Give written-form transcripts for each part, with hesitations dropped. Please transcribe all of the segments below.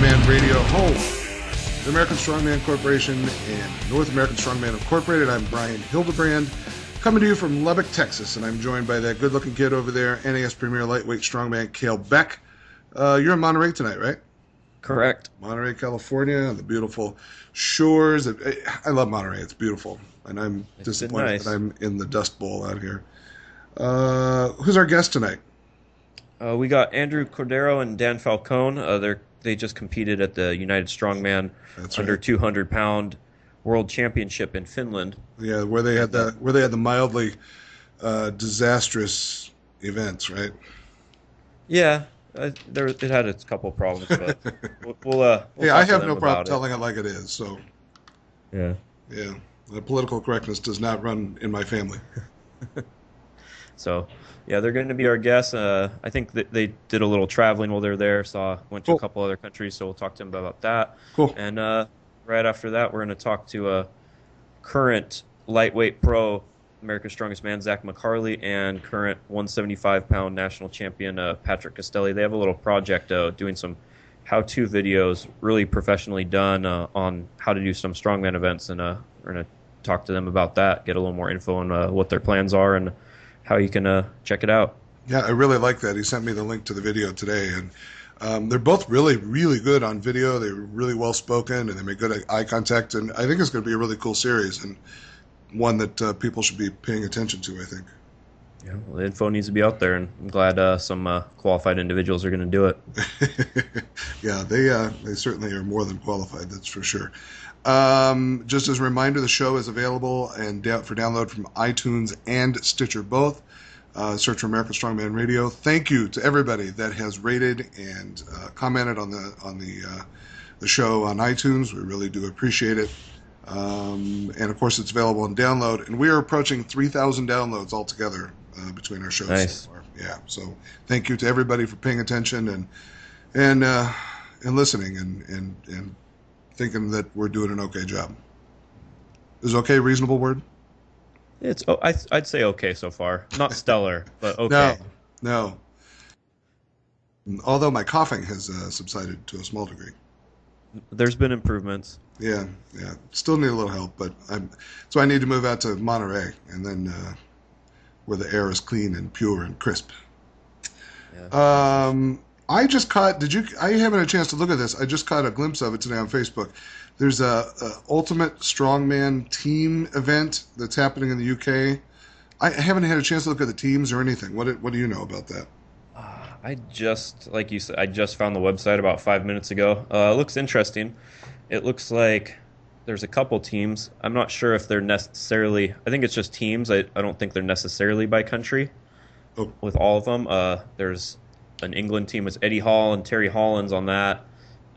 Strongman Radio, home, the American Strongman Corporation and North American Strongman Incorporated. I'm Brian Hildebrand, coming to you from Lubbock, Texas, and I'm joined by that good-looking kid over there, NAS Premier Lightweight Strongman Kalle Beck. You're in Monterey tonight, right? Correct. Monterey, California, on the beautiful shores. I love Monterey. It's beautiful, and I'm disappointed that I'm in the Dust Bowl out here. Who's our guest tonight? We got Andrew Cordaro and Dan Falcone. They just competed at the United Strongman under 200-pound World Championship in Finland. Yeah, where they had the mildly disastrous events, right? Yeah, it had its couple problems, but we'll yeah, I have no problem telling it like it is. So yeah, the political correctness does not run in my family. So, yeah, they're going to be our guests. I think that they did a little traveling while they're there, went to a couple other countries, so we'll talk to them about that. Cool. And right after that, we're going to talk to a current lightweight pro, America's Strongest Man, Zack McCarley, and current 175-pound national champion, Patrick Castelli. They have a little project doing some how-to videos, really professionally done on how to do some strongman events, and we're going to talk to them about that, get a little more info on what their plans are, and how you can check it out. Yeah, I really like that. He sent me the link to the video today, and they're both really, really good on video. They're really well spoken, and they make good eye contact. And I think it's going to be a really cool series and one that people should be paying attention to, I think. Yeah, well, the info needs to be out there, and I'm glad some qualified individuals are going to do it. Yeah, they certainly are more than qualified, that's for sure. Just as a reminder, the show is available and for download from iTunes and Stitcher both. Search for American Strongman Radio. Thank you to everybody that has rated and commented on the show on iTunes. We really do appreciate it. And of course, it's available on download. And we are approaching 3,000 downloads altogether between our shows so far. Yeah. So thank you to everybody for paying attention and listening and thinking that we're doing an okay job. Is okay a reasonable word? I'd say okay so far. Not stellar, but okay. No. Although my coughing has subsided to a small degree. There's been improvements. Yeah. Still need a little help, but so I need to move out to Monterey, and then where the air is clean and pure and crisp. Yeah. I just caught. I haven't had a chance to look at this. I just caught a glimpse of it today on Facebook. There's a Ultimate Strongman team event that's happening in the UK. I haven't had a chance to look at the teams or anything. What do you know about that? Like you said, I just found the website about 5 minutes ago. It looks interesting. It looks like there's a couple teams. I'm not sure if they're necessarily. I think it's just teams. I don't think they're necessarily by country. Oh. With all of them, there's an England team with Eddie Hall and Terry Hollins on that.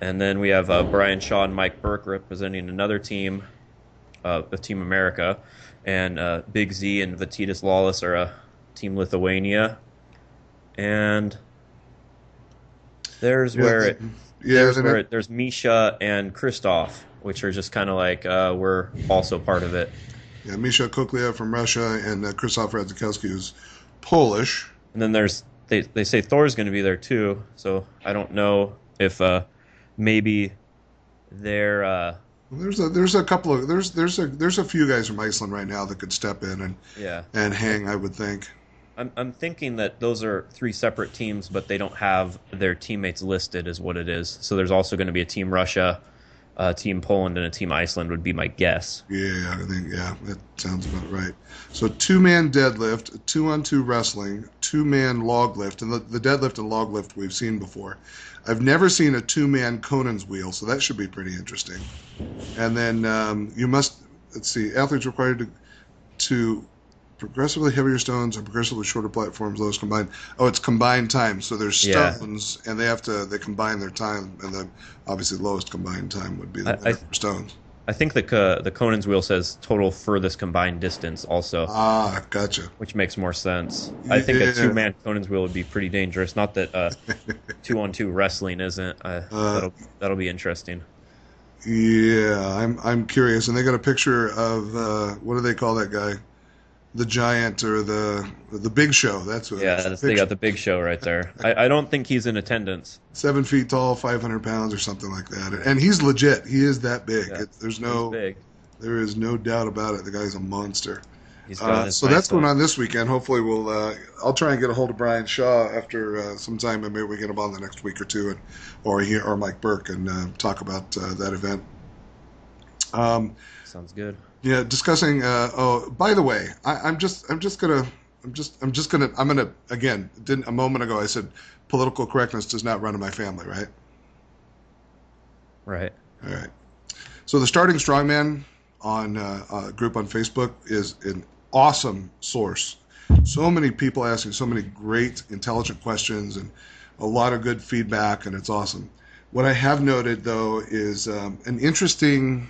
And then we have Brian Shaw and Mike Burke representing another team, Team America. And Big Z and Vatitas Lawless are Team Lithuania. And there's there's Misha and Christoph, which are just kind of like we're also part of it. Yeah, Misha Kokliev from Russia and Krzysztof Radzikowski, who's Polish. And then they say Thor's going to be there too, so I don't know if maybe they're. There's a few guys from Iceland right now that could step in and hang. I would think. I'm thinking that those are three separate teams, but they don't have their teammates listed as what it is. So there's also going to be a Team Russia, a Team Poland, and a Team Iceland would be my guess. Yeah, I think that sounds about right. So 2-man deadlift, 2-on-2 wrestling, 2-man log lift, and the deadlift and log lift we've seen before. I've never seen a 2-man Conan's wheel, so that should be pretty interesting. And then athletes required to progressively heavier stones and progressively shorter platforms, those combined. Oh, it's combined time. So there's stones, and they combine their time, and obviously the lowest combined time would be the winner for stones. I think the Conan's wheel says total furthest combined distance also. Ah, gotcha. Which makes more sense. I think a 2-man Conan's wheel would be pretty dangerous. Not that 2-on-2 wrestling isn't. That'll be interesting. Yeah, I'm curious. And they got a picture of what do they call that guy? the giant or the big show. That's what. Yeah, they got the big show right there. I don't think he's in attendance. 7 feet tall, 500 pounds or something like that, and he's legit. He is that big. Yeah, There is no doubt about it. The guy's a monster. So that's going on this weekend. Hopefully, I'll try and get a hold of Brian Shaw after some time, and maybe we get him on the next week or two, or Mike Burke, and talk about that event. Sounds good. Yeah, discussing. By the way, I'm gonna again. A moment ago I said political correctness does not run in my family, right? Right. All right. So the Starting Strongman on a group on Facebook is an awesome source. So many people asking so many great, intelligent questions and a lot of good feedback, and it's awesome. What I have noted, though, is an interesting,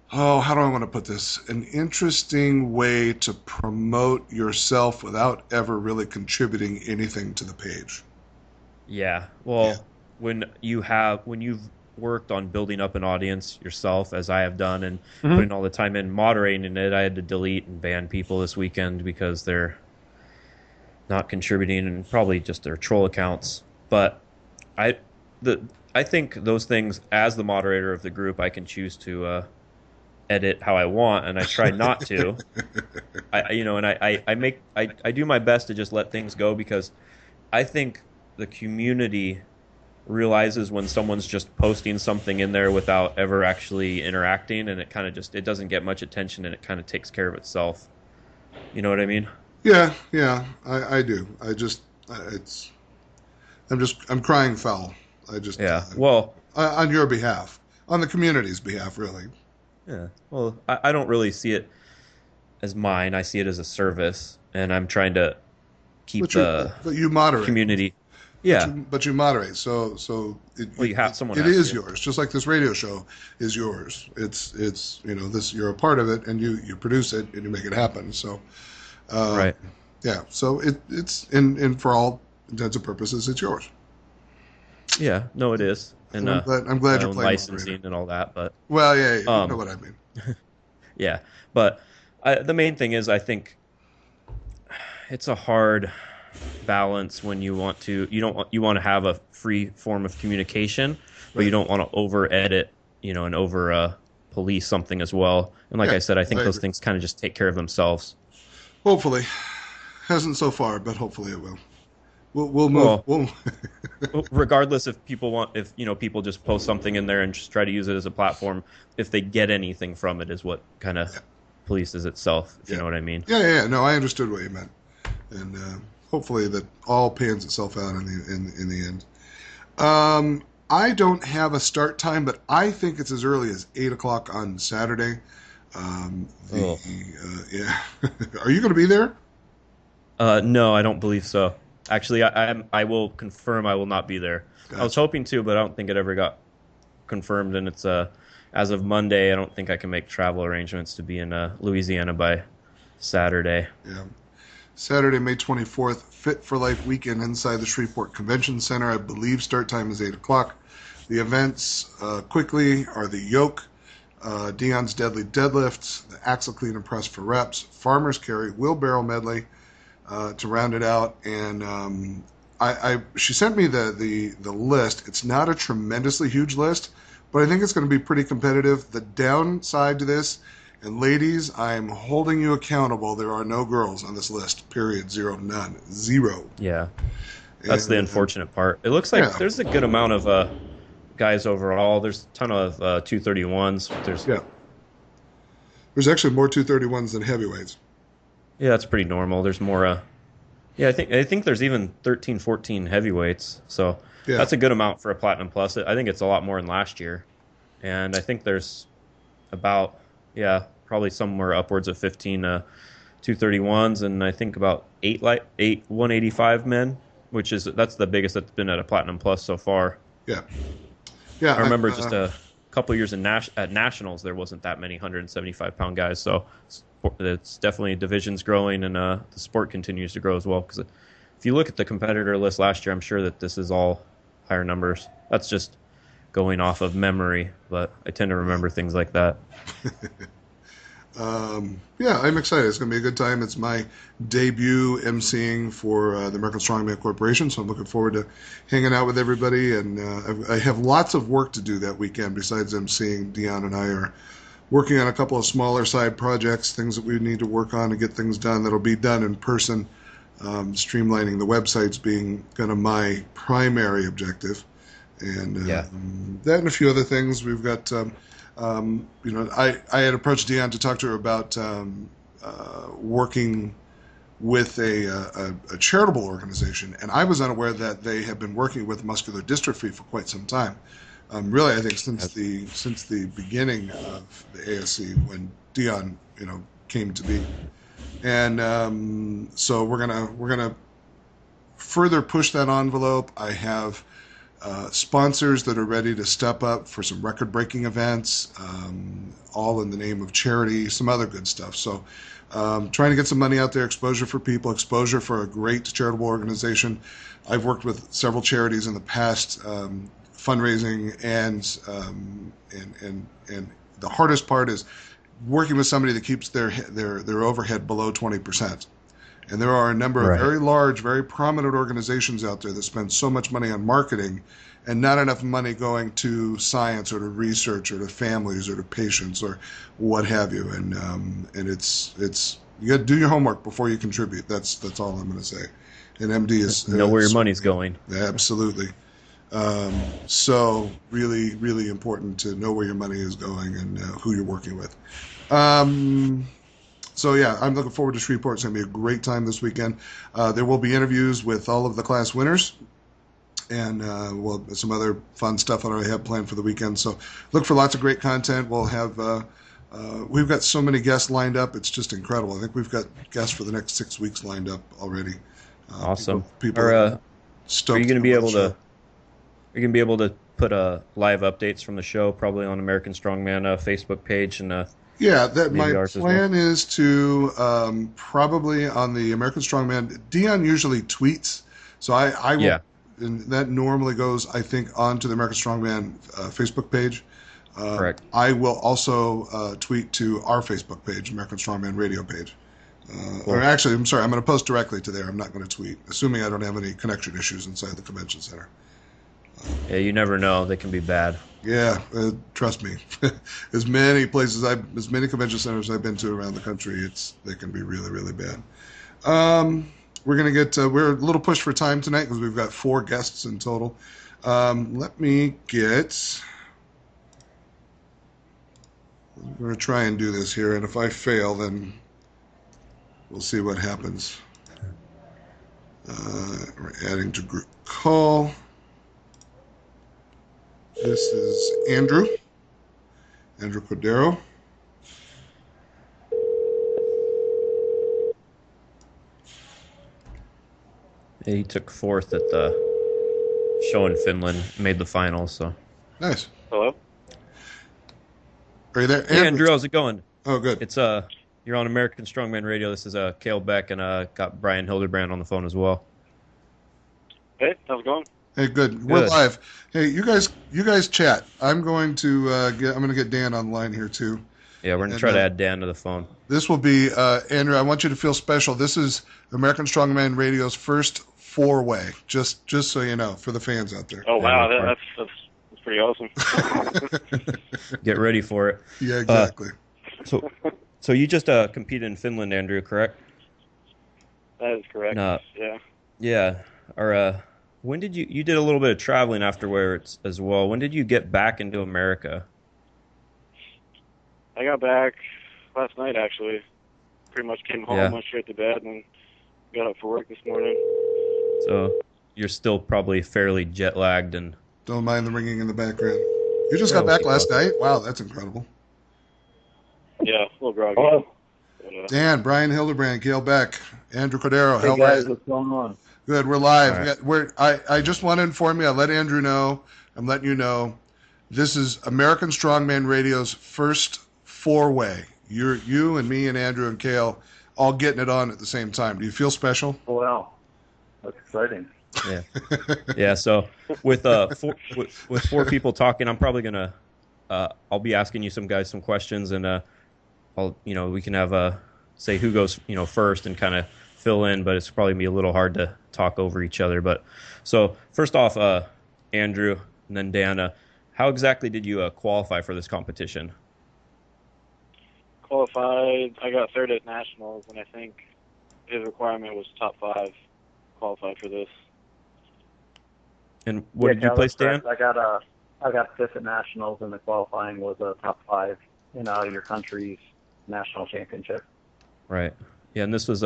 how do I want to put this? An interesting way to promote yourself without ever really contributing anything to the page. Yeah. Well, when you've worked on building up an audience yourself, as I have done, and putting all the time in moderating it, I had to delete and ban people this weekend because they're not contributing and probably just their troll accounts. But I think those things, as the moderator of the group, I can choose to edit how I want, and I try not to. I do my best to just let things go, because I think the community realizes when someone's just posting something in there without ever actually interacting, and it doesn't get much attention, and it kind of takes care of itself. You know what I mean? Yeah, I do. I'm crying foul. On your behalf, on the community's behalf, really. Yeah. Well, I don't really see it as mine. I see it as a service, and I'm trying to keep the community. Yeah, but you moderate, so you have someone. It is yours, just like this radio show is yours. It's this, you're a part of it, and you produce it and you make it happen. So, right, yeah. So it's and for all intents and purposes, it's yours. Yeah, no, it is, and I'm glad you're playing licensing and all that. But you know what I mean. Yeah, but the main thing is, I think it's a hard balance when you want to have a free form of communication, but you don't want to over edit, and over police something as well. And like I said, I think those things kind of just take care of themselves. Hopefully, hasn't so far, but hopefully it will. We'll move. Regardless if people just post something in there and just try to use it as a platform, if they get anything from it, is what kind of polices itself. If you know what I mean? Yeah. No, I understood what you meant, and hopefully that all pans itself out in the end. I don't have a start time, but I think it's as early as 8:00 on Saturday. Yeah. Are you going to be there? No, I don't believe so. Actually, I will confirm I will not be there. Gotcha. I was hoping to, but I don't think it ever got confirmed. And it's as of Monday, I don't think I can make travel arrangements to be in Louisiana by Saturday. Yeah. Saturday, May 24th, Fit for Life weekend inside the Shreveport Convention Center. I believe start time is 8:00. The events quickly are the yoke, Dion's Deadly Deadlift, the Axle Clean and Press for Reps, Farmer's Carry, Wheelbarrow Medley to round it out. And she sent me the list. It's not a tremendously huge list, but I think it's going to be pretty competitive. The downside to this, and ladies, I'm holding you accountable. There are no girls on this list. Period. None. Zero. Yeah. That's the unfortunate part. It looks like there's a good amount of guys overall. There's a ton of 231s. There's actually more 231s than heavyweights. Yeah, that's pretty normal. There's more. I think there's even 13, 14 heavyweights. So that's a good amount for a Platinum Plus. I think it's a lot more than last year, and I think there's about probably somewhere upwards of 15 231s, and I think about eight 185 men, that's the biggest that's been at a Platinum Plus so far. Yeah. I remember just a couple years at Nationals, there wasn't that many 175-pound guys, so it's definitely divisions growing, and the sport continues to grow as well. Because if you look at the competitor list last year, I'm sure that this is all higher numbers. That's just going off of memory, but I tend to remember things like that. Yeah, I'm excited. It's going to be a good time. It's my debut emceeing for the American Strongman Corporation, so I'm looking forward to hanging out with everybody. And I have lots of work to do that weekend besides emceeing. Dion and I are working on a couple of smaller side projects, things that we need to work on to get things done that'll be done in person. Streamlining the websites being kind of my primary objective, and that and a few other things. We've got, I had approached Dion to talk to her about working with a charitable organization, and I was unaware that they have been working with muscular dystrophy for quite some time. Really, I think since the beginning of the ASC when Dion, came to be. And so we're gonna further push that envelope. I have sponsors that are ready to step up for some record-breaking events, all in the name of charity, some other good stuff. So trying to get some money out there, exposure for people, exposure for a great charitable organization. I've worked with several charities in the past, fundraising, and the hardest part is working with somebody that keeps their overhead below 20%. And there are a number of very large, very prominent organizations out there that spend so much money on marketing and not enough money going to science or to research or to families or to patients or what have you. And it's you got to do your homework before you contribute. That's all I'm going to say. And MD is know where your money's going. Absolutely. So really, really important to know where your money is going and who you're working with. So yeah, I'm looking forward to Shreveport. It's going to be a great time this weekend. There will be interviews with all of the class winners and some other fun stuff that I have planned for the weekend. So look for lots of great content. We'll have we've got so many guests lined up. It's just incredible. I think we've got guests for the next 6 weeks lined up already. Awesome. People are stoked. Are you going to be able to? You're going to be able to put live updates from the show, probably on American Strongman Facebook page. And my plan is to probably on the American Strongman. Dion usually tweets, so I will. Yeah. And that normally goes, I think, onto the American Strongman Facebook page. Correct. I will also tweet to our Facebook page, American Strongman Radio page. Cool. Or actually, I'm sorry, I'm going to post directly to there. I'm not going to tweet, assuming I don't have any connection issues inside the convention center. Yeah, you never know. They can be bad. Yeah, trust me. as many convention centers I've been to around the country, they can be really, really bad. We're gonna get. We're a little pushed for time tonight because we've got 4 guests in total. Let me get. I'm gonna try and do this here, and if I fail, then we'll see what happens. We're adding to group call. This is Andrew Cordaro. Yeah, he took 4th at the show in Finland, made the final. So nice. Hello. Are you there, Hey, Andrew? How's it going? Oh, good. It's you're on American Strongman Radio. This is Kalle Beck, and got Brian Hildebrand on the phone as well. Hey, how's it going? Hey, good. We're live. Hey, you guys chat. I'm going to get Dan online here too. Yeah, we're gonna try to add Dan to the phone. This will be Andrew. I want you to feel special. This is American Strongman Radio's first 4-way. Just so you know, for the fans out there. Oh wow, that's pretty awesome. Get ready for it. Yeah, exactly. So you just competed in Finland, Andrew, correct? That is correct. Yeah. Yeah. Or when did you did a little bit of traveling afterwards as well? When did you get back into America? I got back last night, actually. Pretty much came home, went straight to bed, and got up for work this morning. So you're still probably fairly jet lagged and. Don't mind the ringing in the background. You just got back last night? Wow, that's incredible. Yeah, a little groggy. Hello. Dan, Brian Hildebrand, Kalle Beck, Andrew Cordaro. Hey guys, what's going on? Good, we're live. Right. I just want to inform you, I let Andrew know, I'm letting you know, this is American Strongman Radio's first 4-way. You and me and Andrew and Kalle all getting it on at the same time. Do you feel special? Oh, wow. That's exciting. Yeah. Yeah, so with 4 people talking, I'm probably going to I'll be asking you some questions, and we can have say who goes first and kind of fill in, but it's probably gonna be a little hard to talk over each other. But so first off, Andrew and then Dana, how exactly did you qualify for this competition? Qualified, I got third at nationals, and I think his requirement was top 5 qualified for this. And what did you place, Dan? I got fifth at nationals, and the qualifying was a top 5 in your country's national championship. Right. Yeah, and this was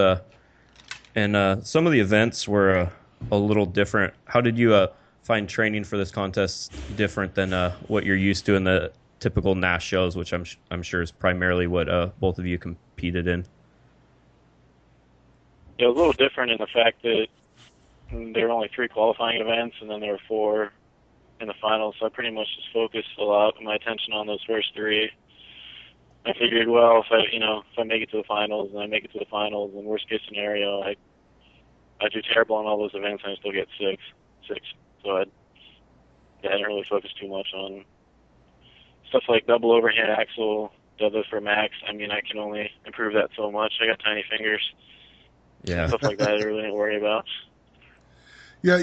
and some of the events were a little different. How did you find training for this contest different than what you're used to in the typical Nash shows, which I'm sure is primarily what both of you competed in? It was a little different in the fact that there were only 3 qualifying events, and then there were 4 in the finals. So I pretty much just focused a lot of my attention on those first 3. I figured, well, if I make it to the finals, and I make it to the finals, and worst case scenario, I do terrible on all those events, and I still get 6. So I didn't really focus too much on stuff like double overhand axle, deadlift for max. I mean, I can only improve that so much. I got tiny fingers. Yeah. Stuff like that I really didn't worry about. Yeah,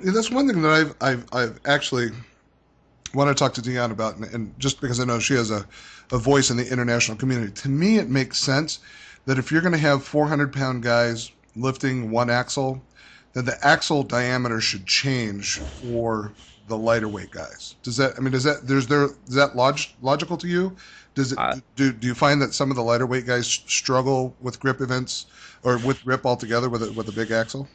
that's one thing that I've actually want to talk to Deanne about, and just because I know she has a voice in the international community. To me, it makes sense that if you're going to have 400-pound guys lifting one axle, then the axle diameter should change for the lighter weight guys. Is that logical to you? Does it do you find that some of the lighter weight guys struggle with grip events or with grip altogether with a big axle?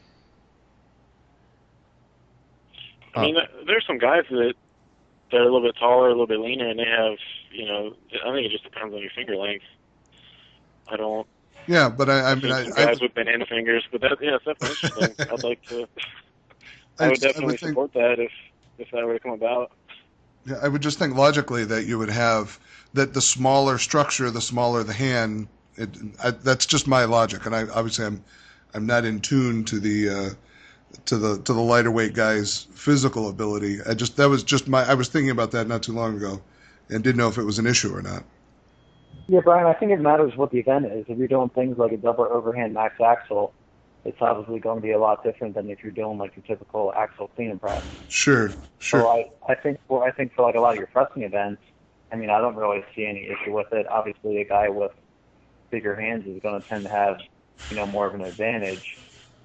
I mean, there's some guys that they're a little bit taller, a little bit leaner, and they have, I think it just depends on your finger length. I don't. Yeah, but I mean, guys with banana fingers, but that's definitely interesting. I'd like to. I would definitely support that if that were to come about. Yeah, I would just think logically that you would have that the smaller structure, the smaller the hand. That's just my logic, and obviously I'm not in tune to the lighter weight guy's physical ability. I was thinking about that not too long ago, and didn't know if it was an issue or not. Yeah, Brian, I think it matters what the event is. If you're doing things like a double overhand max axle, it's obviously going to be a lot different than if you're doing like your typical axle clean and press. Sure. So I think for like a lot of your pressing events, I mean, I don't really see any issue with it. Obviously, a guy with bigger hands is going to tend to have, more of an advantage.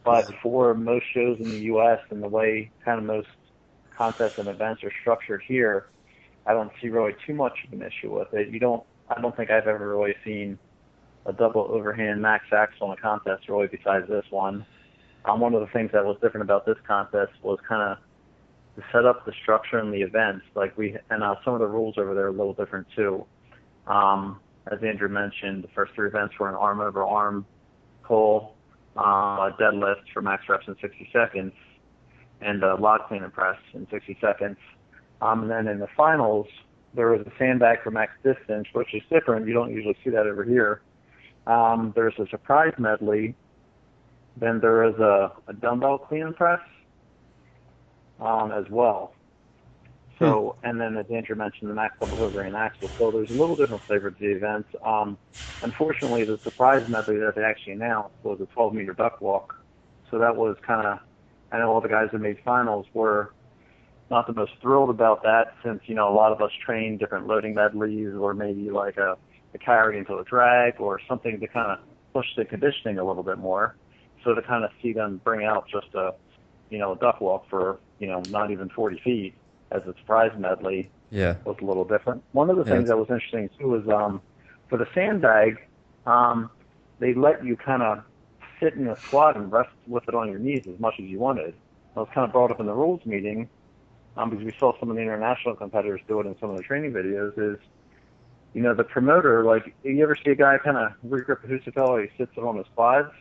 But for most shows in the U.S. and the way kind of most contests and events are structured here, I don't see really too much of an issue with it. I don't think I've ever really seen a double overhand max axle in a contest really besides this one. One of the things that was different about this contest was kind of to set up the structure and the events. Some of the rules over there are a little different too. As Andrew mentioned, the first 3 events were an arm over arm pull, deadlift for max reps in 60 seconds, and a log clean and press in 60 seconds. And then in the finals, there was a sandbag for max distance, which is different. You don't usually see that over here. There's a surprise medley. Then there is a dumbbell clean and press as well. So, and then as Andrew mentioned, the max double overhand axle. So there's a little different flavor to the events. Unfortunately, the surprise medley that they actually announced was a 12-meter duck walk. So that was kind of, I know all the guys that made finals were not the most thrilled about that since, a lot of us train different loading medleys or maybe like a carry into a drag or something to kind of push the conditioning a little bit more. So to kind of see them bring out just a duck walk for, not even 40 feet as a surprise medley was a little different. One of the things that was interesting too was for the sandbag, they let you kind of sit in a squat and rest with it on your knees as much as you wanted. That was kind of brought up in the rules meeting because we saw some of the international competitors do it in some of the training videos is, the promoter, like, you ever see a guy kind of regrip a Husafel, he sits it on his quads?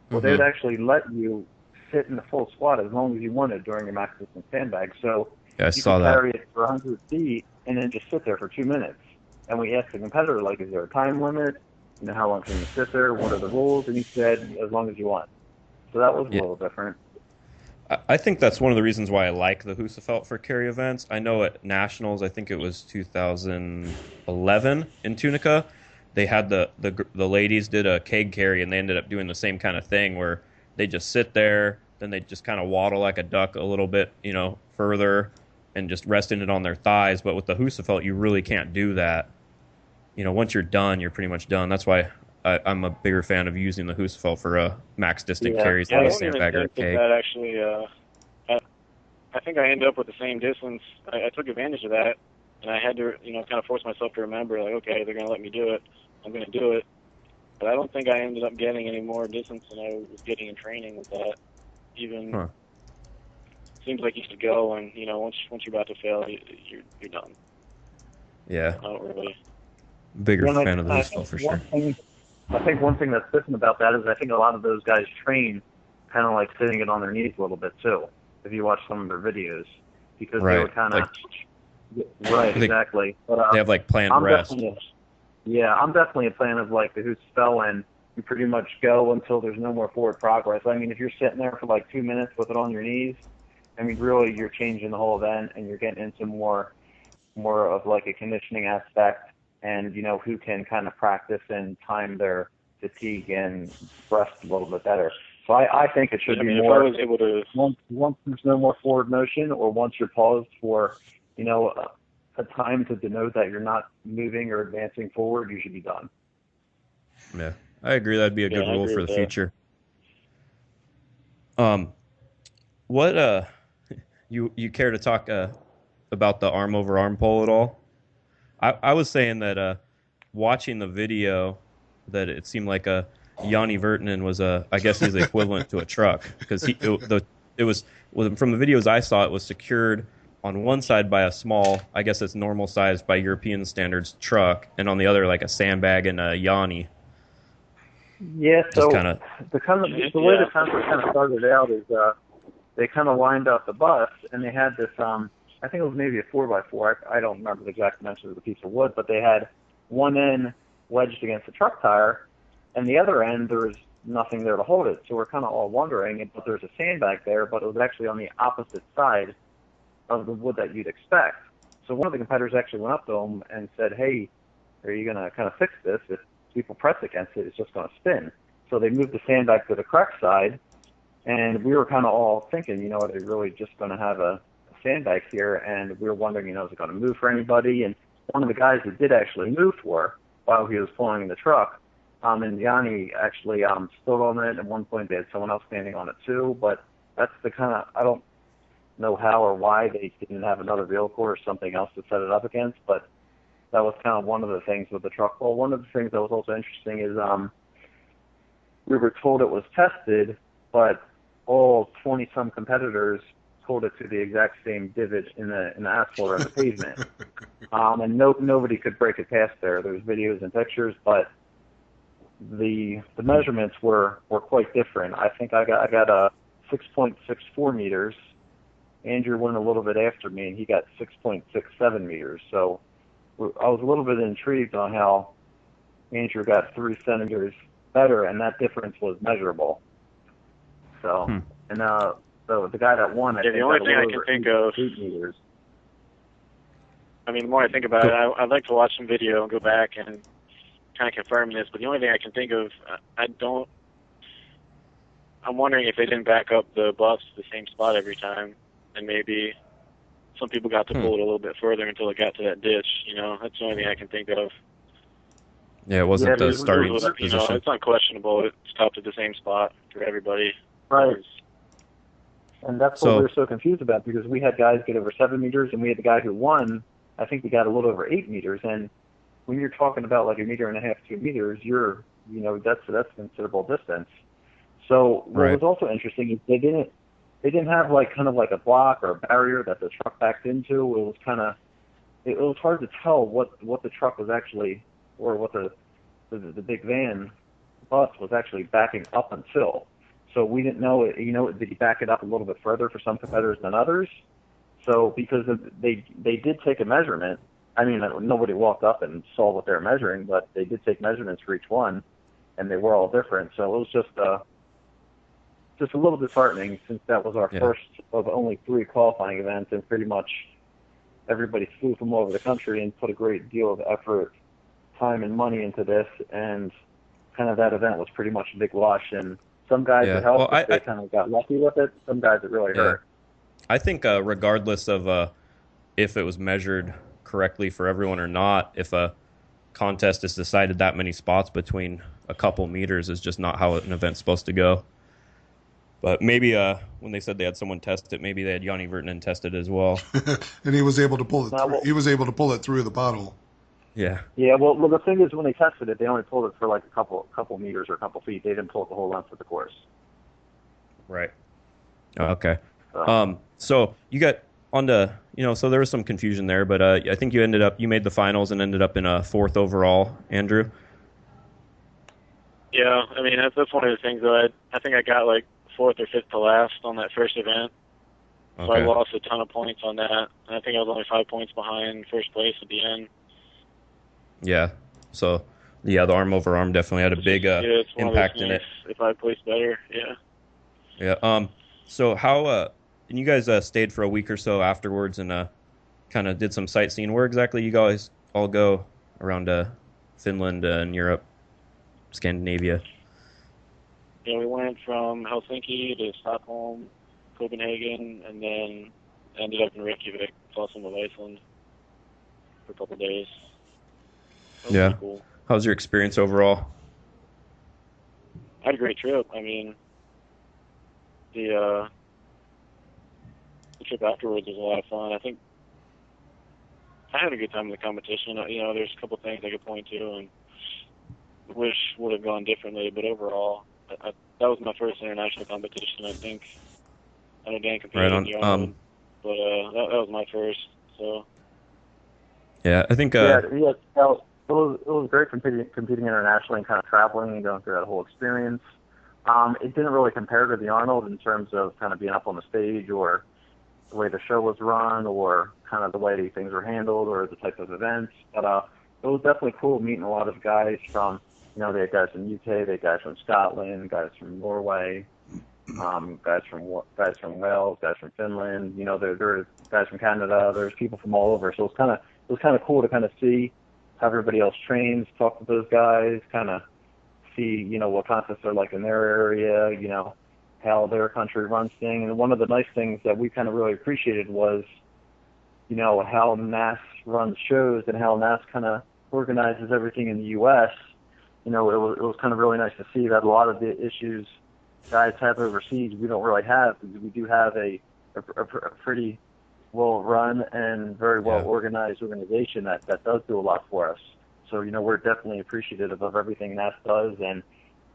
Well, they would actually let you sit in the full squat as long as you wanted during your max distance sandbag. So I saw that. Carry it for 100 feet and then just sit there for 2 minutes. And we asked the competitor, like, is there a time limit? How long can you sit there? What are the rules? And he said, as long as you want. So that was a little different. I think that's one of the reasons why I like the Husafelt for carry events. I know at Nationals, I think it was 2011 in Tunica, they had the ladies did a keg carry, and they ended up doing the same kind of thing where they just sit there, then they just kind of waddle like a duck a little bit, further, and just resting it on their thighs. But with the Husafelt, you really can't do that. Once you're done, you're pretty much done. That's why I'm a bigger fan of using the Husafelt for max distant carries than I a don't even sandbag or a think keg. that actually. I think I ended up with the same distance. I took advantage of that, and I had to, kind of force myself to remember, like, okay, they're going to let me do it. I'm going to do it. But I don't think I ended up getting any more distance than I was getting in training with that. Even seems like you should go, and once you're about to fail, you're done. Yeah. Not really. Bigger fan of the Husafelt for sure. I think one thing that's different about that is I think a lot of those guys train kind of like sitting it on their knees a little bit too. If you watch some of their videos, because they were kind of exactly. But they have like planned rest. I'm definitely a fan of like the Husafelt, and you pretty much go until there's no more forward progress. I mean, if you're sitting there for like 2 minutes with it on your knees, I mean, really, you're changing the whole event, and you're getting into more of like a conditioning aspect, and who can kind of practice and time their fatigue and rest a little bit better. So I think it should be more. If I was able to, once there's no more forward motion, or once you're paused for a time to denote that you're not moving or advancing forward, you should be done. Yeah, I agree. That'd be a good rule for the future. What you care to talk about the arm over arm pull at all? I was saying that watching the video, that it seemed like Yanni Vertinen was I guess he's equivalent to a truck, because it was from the videos I saw, it was secured on one side by a small, I guess it's normal size by European standards, truck, and on the other like a sandbag and a Yanni. Yeah, so the way the concert kind of started out is they kind of lined up the bus, and they had this I think it was maybe a 4x4. I don't remember the exact dimensions of the piece of wood, but they had one end wedged against the truck tire, and the other end, there was nothing there to hold it. So we're kind of all wondering, but there's a sandbag there, but it was actually on the opposite side of the wood that you'd expect. So one of the competitors actually went up to him and said, hey, are you going to kind of fix this? If people press against it, it's just going to spin. So they moved the sandbag to the correct side, and we were kind of all thinking, are they really just going to have a sandbag here? And we were wondering, is it going to move for anybody? And one of the guys that did actually move for while he was pulling the truck, and Yanni actually stood on it. At one point, they had someone else standing on it too. But that's the kind of, I don't know how or why they didn't have another vehicle or something else to set it up against. But that was kind of one of the things with the truck pull. One of the things that was also interesting is we were told it was tested, but all 20-some competitors told it to the exact same divot in the asphalt or in the pavement. And nobody could break it past there. There's videos and pictures, but the measurements were quite different. I think I got a 6.64 meters. Andrew went a little bit after me, and he got 6.67 meters. So I was a little bit intrigued on how Andrew got 3 centimeters better, and that difference was measurable. So, and the guy that won, I think, the only thing I can think of, 8 meters. I mean, the more I think about it, I'd like to watch some video and go back and kind of confirm this, but the only thing I can think of, I'm wondering if they didn't back up the bus to the same spot every time, and maybe some people got to pull it a little bit further until it got to that ditch. That's the only thing I can think of. Yeah, it wasn't the starting position. It's unquestionable. It stopped at the same spot for everybody. Right. And that's what we were so confused about, because we had guys get over 7 meters, and we had the guy who won, I think he got a little over 8 meters. And when you're talking about like 1.5 meters, 2 meters, that's considerable distance. So what was also interesting is they didn't have like kind of like a block or a barrier that the truck backed into. It was hard to tell what the truck was actually, or what the big van bus was actually backing up until. So we didn't know, did he back it up a little bit further for some competitors than others? So because they did take a measurement. I mean, nobody walked up and saw what they were measuring, but they did take measurements for each one, and they were all different. So it was just a little disheartening, since that was our first of only 3 qualifying events, and pretty much everybody flew from all over the country and put a great deal of effort time and money into this, and kind of that event was pretty much a big wash. And some guys it helped, they kind of got lucky with it. Some guys it really hurt. I think regardless of if it was measured correctly for everyone or not, if a contest is decided that many spots between a couple meters is just not how an event's supposed to go. But maybe when they said they had someone test it, maybe they had Yanni Vertanen test it as well. And he was able to pull it. He was able to pull it through the pothole. Yeah. Yeah. Well, the thing is, when they tested it, they only pulled it for like a couple meters or a couple feet. They didn't pull it the whole length of the course. Right. Okay. So you got on the, so there was some confusion there, but I think you made the finals and ended up in a 4th overall, Andrew. Yeah, I mean that's one of the things though. I think I got like 4th or 5th to last on that first event, so I lost a ton of points on that. And I think I was only 5 points behind first place at the end. Yeah. So the arm over arm definitely had a big impact in it. If I placed better, yeah. Yeah. So how and you guys stayed for a week or so afterwards and kind of did some sightseeing. Where exactly you guys all go around Finland and Europe, Scandinavia? Yeah, we went from Helsinki to Stockholm, Copenhagen, and then ended up in Reykjavik, saw some of Iceland for a couple of days. Yeah. Cool. How was your experience overall? I had a great trip. I mean, the trip afterwards was a lot of fun. I think I had a good time in the competition. There's a couple of things I could point to and wish would have gone differently, but overall, that was my first international competition, I think. I know Dan competed in the Arnold, but that was my first. So. Yeah, I think. It was great competing internationally and kind of traveling and going through that whole experience. It didn't really compare to the Arnold in terms of kind of being up on the stage or the way the show was run or kind of the way things were handled or the type of events. But it was definitely cool meeting a lot of guys from, they had guys from UK, they had guys from Scotland, guys from Norway, guys from Wales, guys from Finland. There's guys from Canada. There's people from all over. So it was kind of cool to kind of see how everybody else trains, talk to those guys, kind of see, what contests are like in their area, how their country runs things. And one of the nice things that we kind of really appreciated was, how NAS runs shows and how NAS kind of organizes everything in the U.S. It was kind of really nice to see that a lot of the issues guys have overseas we don't really have, because we do have a pretty well-run and very well-organized organization that does do a lot for us. So, we're definitely appreciative of everything NAS does and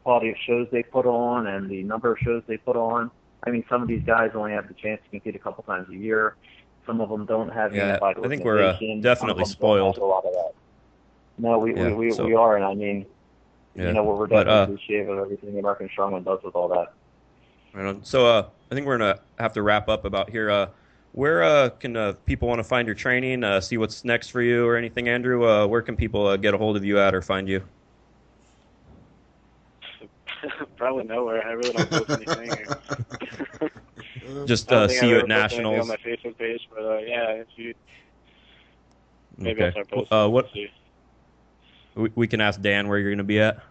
quality of shows they put on and the number of shows they put on. I mean, some of these guys only have the chance to compete a couple times a year. Some of them don't have unified organization. I think we're definitely spoiled. A lot of that. No, we are, and I mean, we're definitely appreciative of everything American Strongman does with all that. Right on. So I think we're going to have to wrap up about here. Where can people want to find your training, see what's next for you or anything, Andrew? Where can people get a hold of you at or find you? Probably nowhere. I really don't post anything. Just see you at Nationals. On my Facebook page, but if you maybe I'll start posting. We can ask Dan where you're going to be at.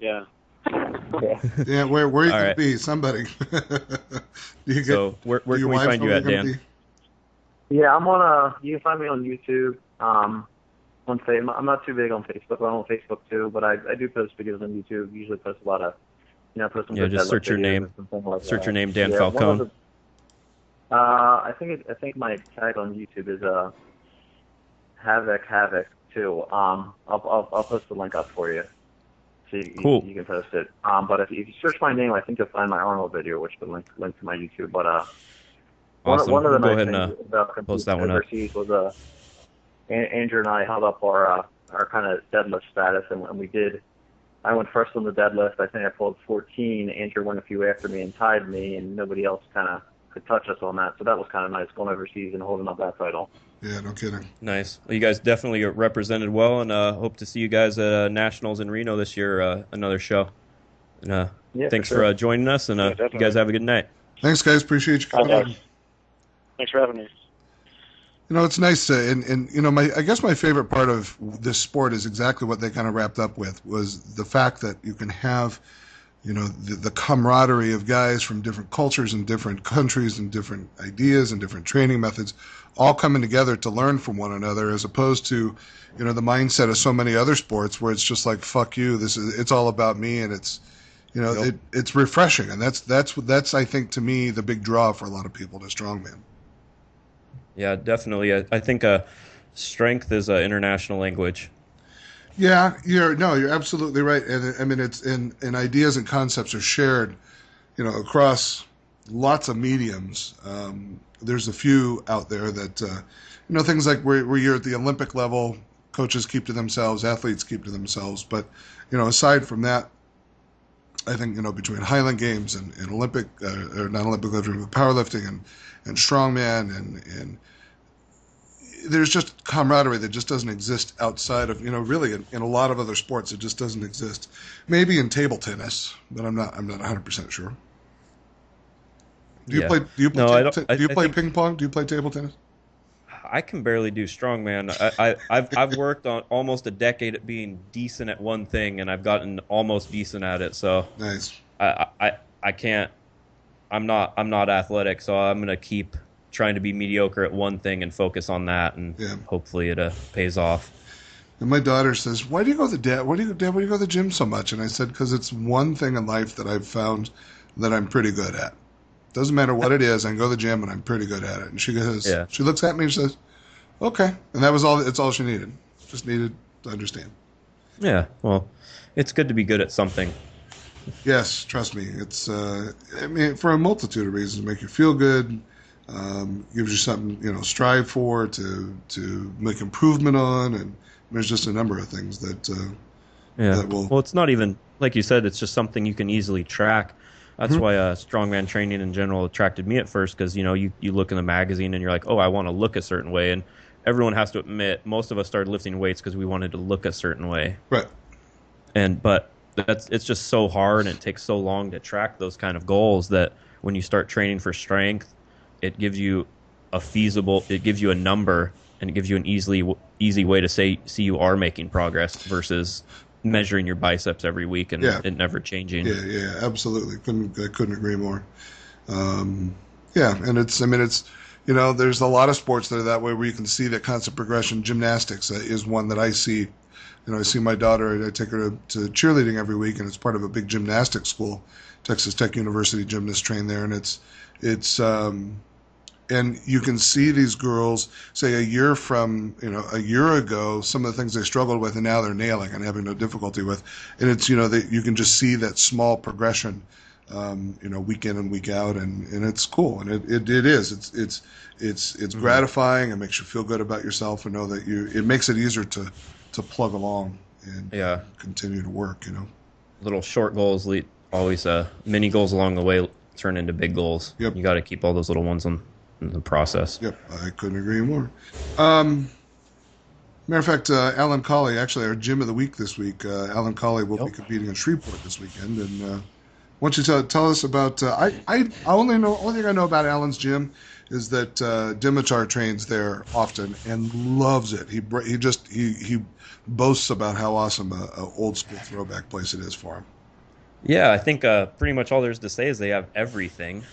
Yeah. Yeah, where are you going to be? Somebody. Where can we find you at, Dan? Yeah, I'm on. You can find me on YouTube. On Facebook, I'm not too big on Facebook. I'm on Facebook too, but I do post videos on YouTube. Usually post a lot of, post some. Just search your name. Like search your name, Dan Falcone. I think my tag on YouTube is Havoc too. I'll post the link up for you. So you can post it. But if you search my name, I think you'll find my Arnold video, which will link to my YouTube. But awesome. one of the nice things about post that one overseas was Andrew and I held up our kind of deadlift status, and we did. I went first on the deadlift. I think I pulled 14. Andrew went a few after me and tied me, and nobody else kind of could touch us on that. So that was kind of nice going overseas and holding up that title. Yeah, no kidding. Nice. Well, you guys definitely represented well, and hope to see you guys at Nationals in Reno this year, another show. And thanks for joining us, and you guys have a good night. Thanks, guys. Appreciate you coming on. Thanks for having me. It's nice to, and I guess my favorite part of this sport is exactly what they kind of wrapped up with, was the fact that you can have, the camaraderie of guys from different cultures and different countries and different ideas and different training methods all coming together to learn from one another, as opposed to, the mindset of so many other sports where it's just like, fuck you, it's all about me, and it's, Yep. it's refreshing, and that's I think, to me, the big draw for a lot of people to strongman. Yeah, definitely. I think strength is an international language. Yeah, you're absolutely right, and I mean, it's and ideas and concepts are shared, across lots of mediums. There's a few out there that, things like where you're at the Olympic level, coaches keep to themselves, athletes keep to themselves. But, aside from that, I think, between Highland Games and Olympic, or not Olympic lifting, but powerlifting and strongman and there's just camaraderie that just doesn't exist outside of, really in a lot of other sports. It just doesn't exist. Maybe in table tennis, but I'm not 100% sure. Do you Yeah. play? Do you play? No, I don't. Do you I play think ping pong? Do you play table tennis? I can barely do strongman. I've worked on almost a decade at being decent at one thing, and I've gotten almost decent at it. So Nice. I can't. I'm not athletic, so I'm gonna keep trying to be mediocre at one thing and focus on that, and Yeah. hopefully it pays off. And my daughter says, "Why do you go to the dad? Why do you go to the gym so much?" And I said, "Because it's one thing in life that I've found that I'm pretty good at. Doesn't matter what it is. I can go to the gym and I'm pretty good at it." And she goes, Yeah. she looks at me and says, "Okay." And that was all. It's all she needed. Just needed to understand. Yeah, well, it's good to be good at something. Yes, trust me. It's, I mean, for a multitude of reasons, make you feel good, gives you something, strive for, to make improvement on, and there's just a number of things that Yeah. that will. Well, it's not even like you said. It's just something you can easily track. That's Mhm. why strongman training in general attracted me at first, because you look in the magazine and you're like, oh, I want to look a certain way, and everyone has to admit most of us started lifting weights because we wanted to look a certain way, Right. but it's just so hard and it takes so long to track those kind of goals that when you start training for strength, it gives you it gives you a number, and it gives you an easy way to see you are making progress versus measuring your biceps every week and Yeah. it never changing. Yeah, absolutely. I couldn't agree more. Yeah, and there's a lot of sports that are that way where you can see that constant progression. Gymnastics is one that I see. I see my daughter. I take her to cheerleading every week, and it's part of a big gymnastics school. Texas Tech University gymnasts train there, and it's and you can see these girls, say a year ago, some of the things they struggled with, and now they're nailing and having no difficulty with. And it's, that you can just see that small progression, week in and week out, and it's cool. And it is. It's gratifying. It makes you feel good about yourself and know that it makes it easier to plug along and Yeah. continue to work, Little short goals always mini goals along the way turn into big goals. Yep. You got to keep all those little ones in the process. Yep, I couldn't agree more. Matter of fact, Alan Kalle, actually our gym of the week this week. Alan Kalle will be Yep. competing in Shreveport this weekend, and why don't you tell us about? I only thing I know about Alan's gym is that Dimitar trains there often and loves it. He boasts about how awesome a old school throwback place it is for him. Yeah, I think pretty much all there's to say is they have everything.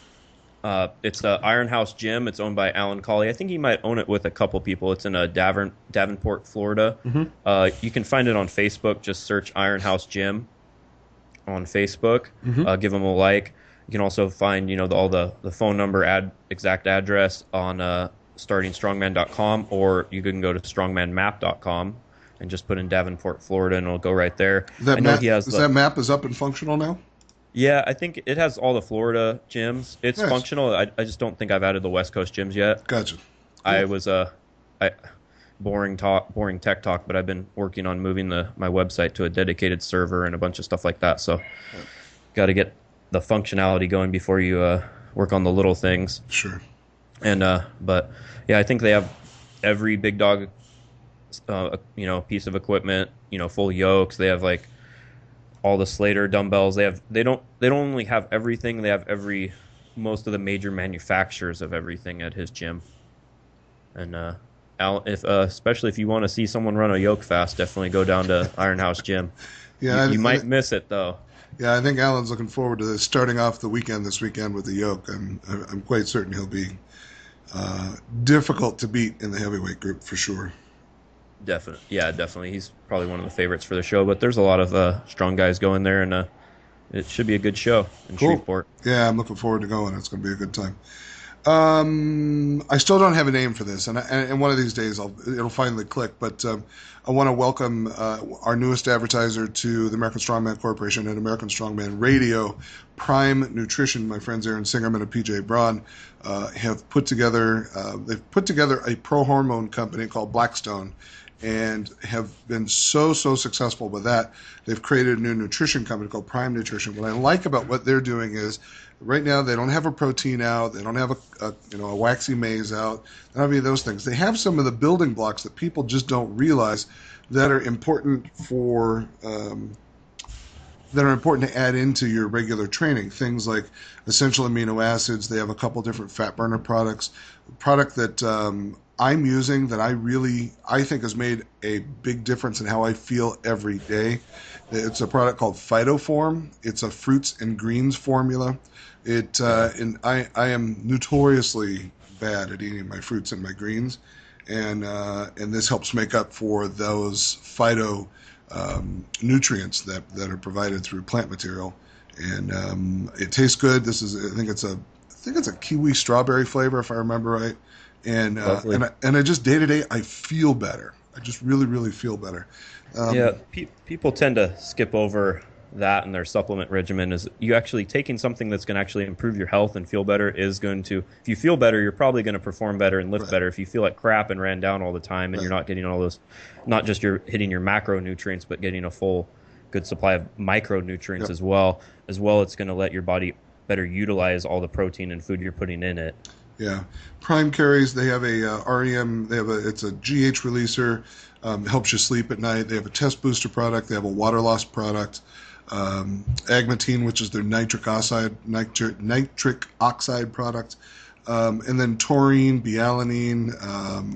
It's the Iron House Gym. It's owned by Alan Colley. I think he might own it with a couple people. It's in Davenport, Florida. Mm-hmm. You can find it on Facebook. Just search Iron House Gym on Facebook. Mm-hmm. Give them a like. You can also find all the phone number, exact address on startingstrongman.com, or you can go to strongmanmap.com and just put in Davenport, Florida, and it'll go right there. That I know map, he has that map is up and functional now? Yeah, I think it has all the Florida gyms. It's Nice. functional. I just don't think I've added the West Coast gyms yet. Gotcha. I was boring tech talk, but I've been working on moving my website to a dedicated server and a bunch of stuff like that. So, got to get the functionality going before you work on the little things. Sure. And but yeah, I think they have every big dog, piece of equipment. Full yokes. They have like all the Slater dumbbells. They don't only have everything. They have most of the major manufacturers of everything at his gym. And especially if you want to see someone run a yoke fast, definitely go down to Iron House Gym. Yeah, You might miss it though. Yeah, I think Alan's looking forward to this, starting off the weekend this weekend with the yoke. I'm quite certain he'll be difficult to beat in the heavyweight group for sure. Definitely. He's probably one of the favorites for the show. But there's a lot of strong guys going there, and it should be a good show in Shreveport. Yeah, I'm looking forward to going. It's going to be a good time. I still don't have a name for this, and one of these days it'll finally click. But I want to welcome our newest advertiser to the American Strongman Corporation and American Strongman Radio. Prime Nutrition, my friends Aaron Singerman and PJ Braun have put together. They've put together a pro-hormone company called Blackstone, and have been so successful with that. They've created a new nutrition company called Prime Nutrition. What I like about what they're doing is, right now they don't have a protein out, they don't have a waxy maize out, they don't have any of those things. They have some of the building blocks that people just don't realize that are important to add into your regular training. Things like essential amino acids. They have a couple different fat burner products. A product that I'm using that I think has made a big difference in how I feel every day. It's a product called Phytoform. It's a fruits and greens formula. And I am notoriously bad at eating my fruits and my greens, and this helps make up for those phyto nutrients that are provided through plant material, and it tastes good. I think it's a kiwi strawberry flavor if I remember right, and I just day to day I feel better. I just really feel better. People tend to skip over that in their supplement regimen. Is you actually taking something that's going to actually improve your health and feel better is going to, if you feel better, you're probably going to perform better and lift better. If you feel like crap and ran down all the time and you're not getting all those, not just you're hitting your macronutrients, but getting a full good supply of micronutrients as well, it's going to let your body better utilize all the protein and food you're putting in it. Yeah. Prime carries, they have a REM, it's a GH releaser, helps you sleep at night. They have a test booster product. They have a water loss product. Agmatine, which is their nitric oxide product, and then taurine, bealanine,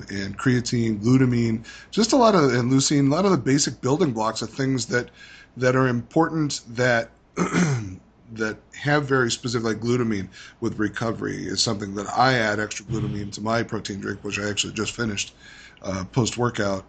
and creatine, glutamine, just and leucine, a lot of the basic building blocks of things that are important that that have very specific, like glutamine with recovery is something that I add extra glutamine to my protein drink, which I actually just finished post-workout.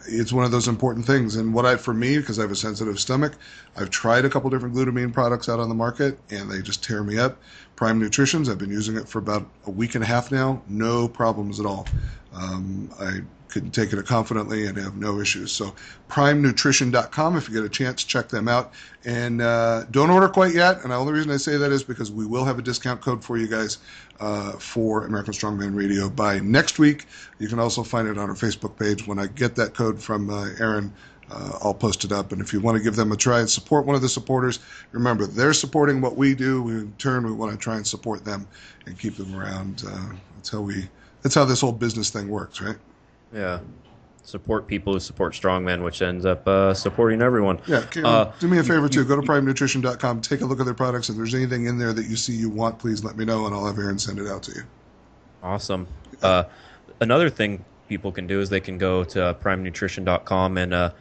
It's one of those important things. And for me, because I have a sensitive stomach, I've tried a couple different glutamine products out on the market, and they just tear me up. Prime Nutrition's, I've been using it for about a week and a half now. No problems at all. I could take it confidently and have no issues. So primenutrition.com, if you get a chance, check them out. And don't order quite yet. And the only reason I say that is because we will have a discount code for you guys for American Strongman Radio by next week. You can also find it on our Facebook page. When I get that code from Aaron, I'll post it up. And if you want to give them a try and support one of the supporters, remember, they're supporting what we do. In turn, we want to try and support them and keep them around. That's how this whole business thing works, right? Yeah. Support people who support Strongman, which ends up supporting everyone. Yeah. Do me a favor, too. Go to primenutrition.com. Take a look at their products. If there's anything in there that you see you want, please let me know, and I'll have Aaron send it out to you. Awesome. Another thing people can do is they can go to primenutrition.com and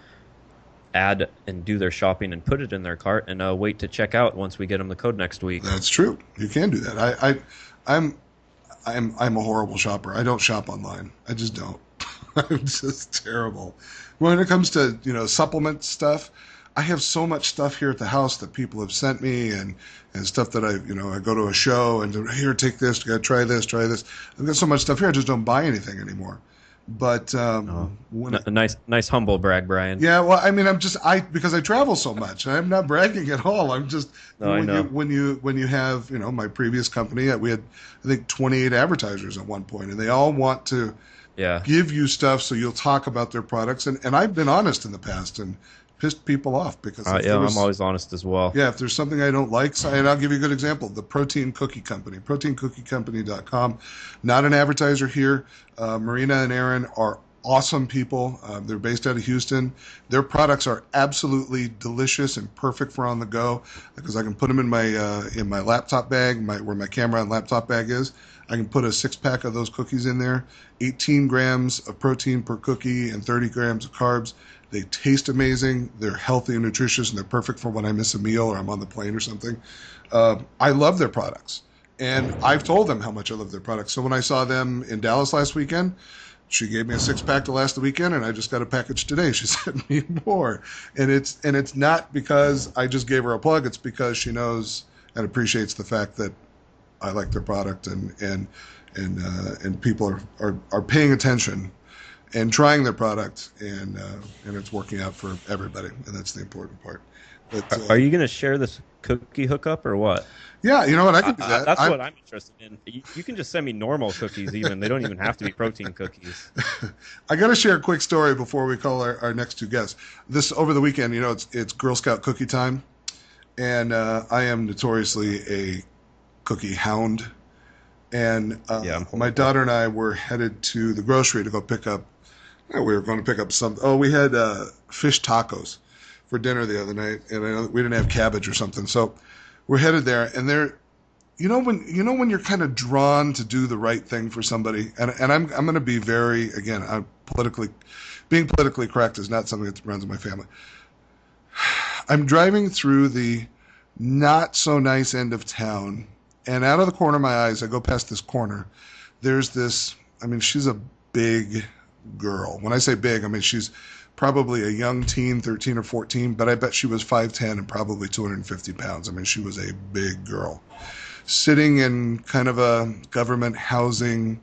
add and do their shopping and put it in their cart and wait to check out once we get them the code next week. That's true. You can do that. I'm a horrible shopper. I don't shop online. I just don't. I'm just terrible. When it comes to, supplement stuff, I have so much stuff here at the house that people have sent me and stuff that I go to a show and here, take this, try this. I've got so much stuff here, I just don't buy anything anymore. But nice humble brag, Brian. Yeah, well, I mean, because I travel so much. I'm not bragging at all. I'm just when you have my previous company, we had I think 28 advertisers at one point, and they all want to give you stuff so you'll talk about their products. And I've been honest in the past and pissed people off because I'm always honest as well. Yeah, if there's something I don't like, and I'll give you a good example, the Protein Cookie Company, proteinccookiecompany.com. Not an advertiser here. Marina and Aaron are awesome people. They're based out of Houston. Their products are absolutely delicious and perfect for on the go because I can put them in my laptop bag, where my camera and laptop bag is. I can put a 6-pack of those cookies in there, 18 grams of protein per cookie and 30 grams of carbs. They taste amazing. They're healthy and nutritious, and they're perfect for when I miss a meal or I'm on the plane or something. I love their products, and I've told them how much I love their products. So when I saw them in Dallas last weekend, she gave me a 6-pack to last the weekend, and I just got a package today. She sent me more, and it's not because I just gave her a plug. It's because she knows and appreciates the fact that I like their product, and people are paying attention and trying their product, and it's working out for everybody, and that's the important part. But, are you going to share this cookie hookup or what? Yeah, you know what? I can do that. That's what I'm interested in. You can just send me normal cookies even. They don't even have to be protein cookies. I got to share a quick story before we call our next two guests. This over the weekend, it's Girl Scout cookie time, and I am notoriously a cookie hound. And my daughter and I were headed to the grocery to go pick up. We were going to pick up some. Oh, we had fish tacos for dinner the other night, and we didn't have cabbage or something. So we're headed there, and when you're kind of drawn to do the right thing for somebody, and I'm going to be very, again, being politically correct is not something that runs in my family. I'm driving through the not so nice end of town, and out of the corner of my eyes, I go past this corner. There's this. I mean, she's a big girl. When I say big, I mean she's probably a young teen, 13 or 14, but I bet she was 5'10" and probably 250 pounds. I mean, she was a big girl. Sitting in kind of a government housing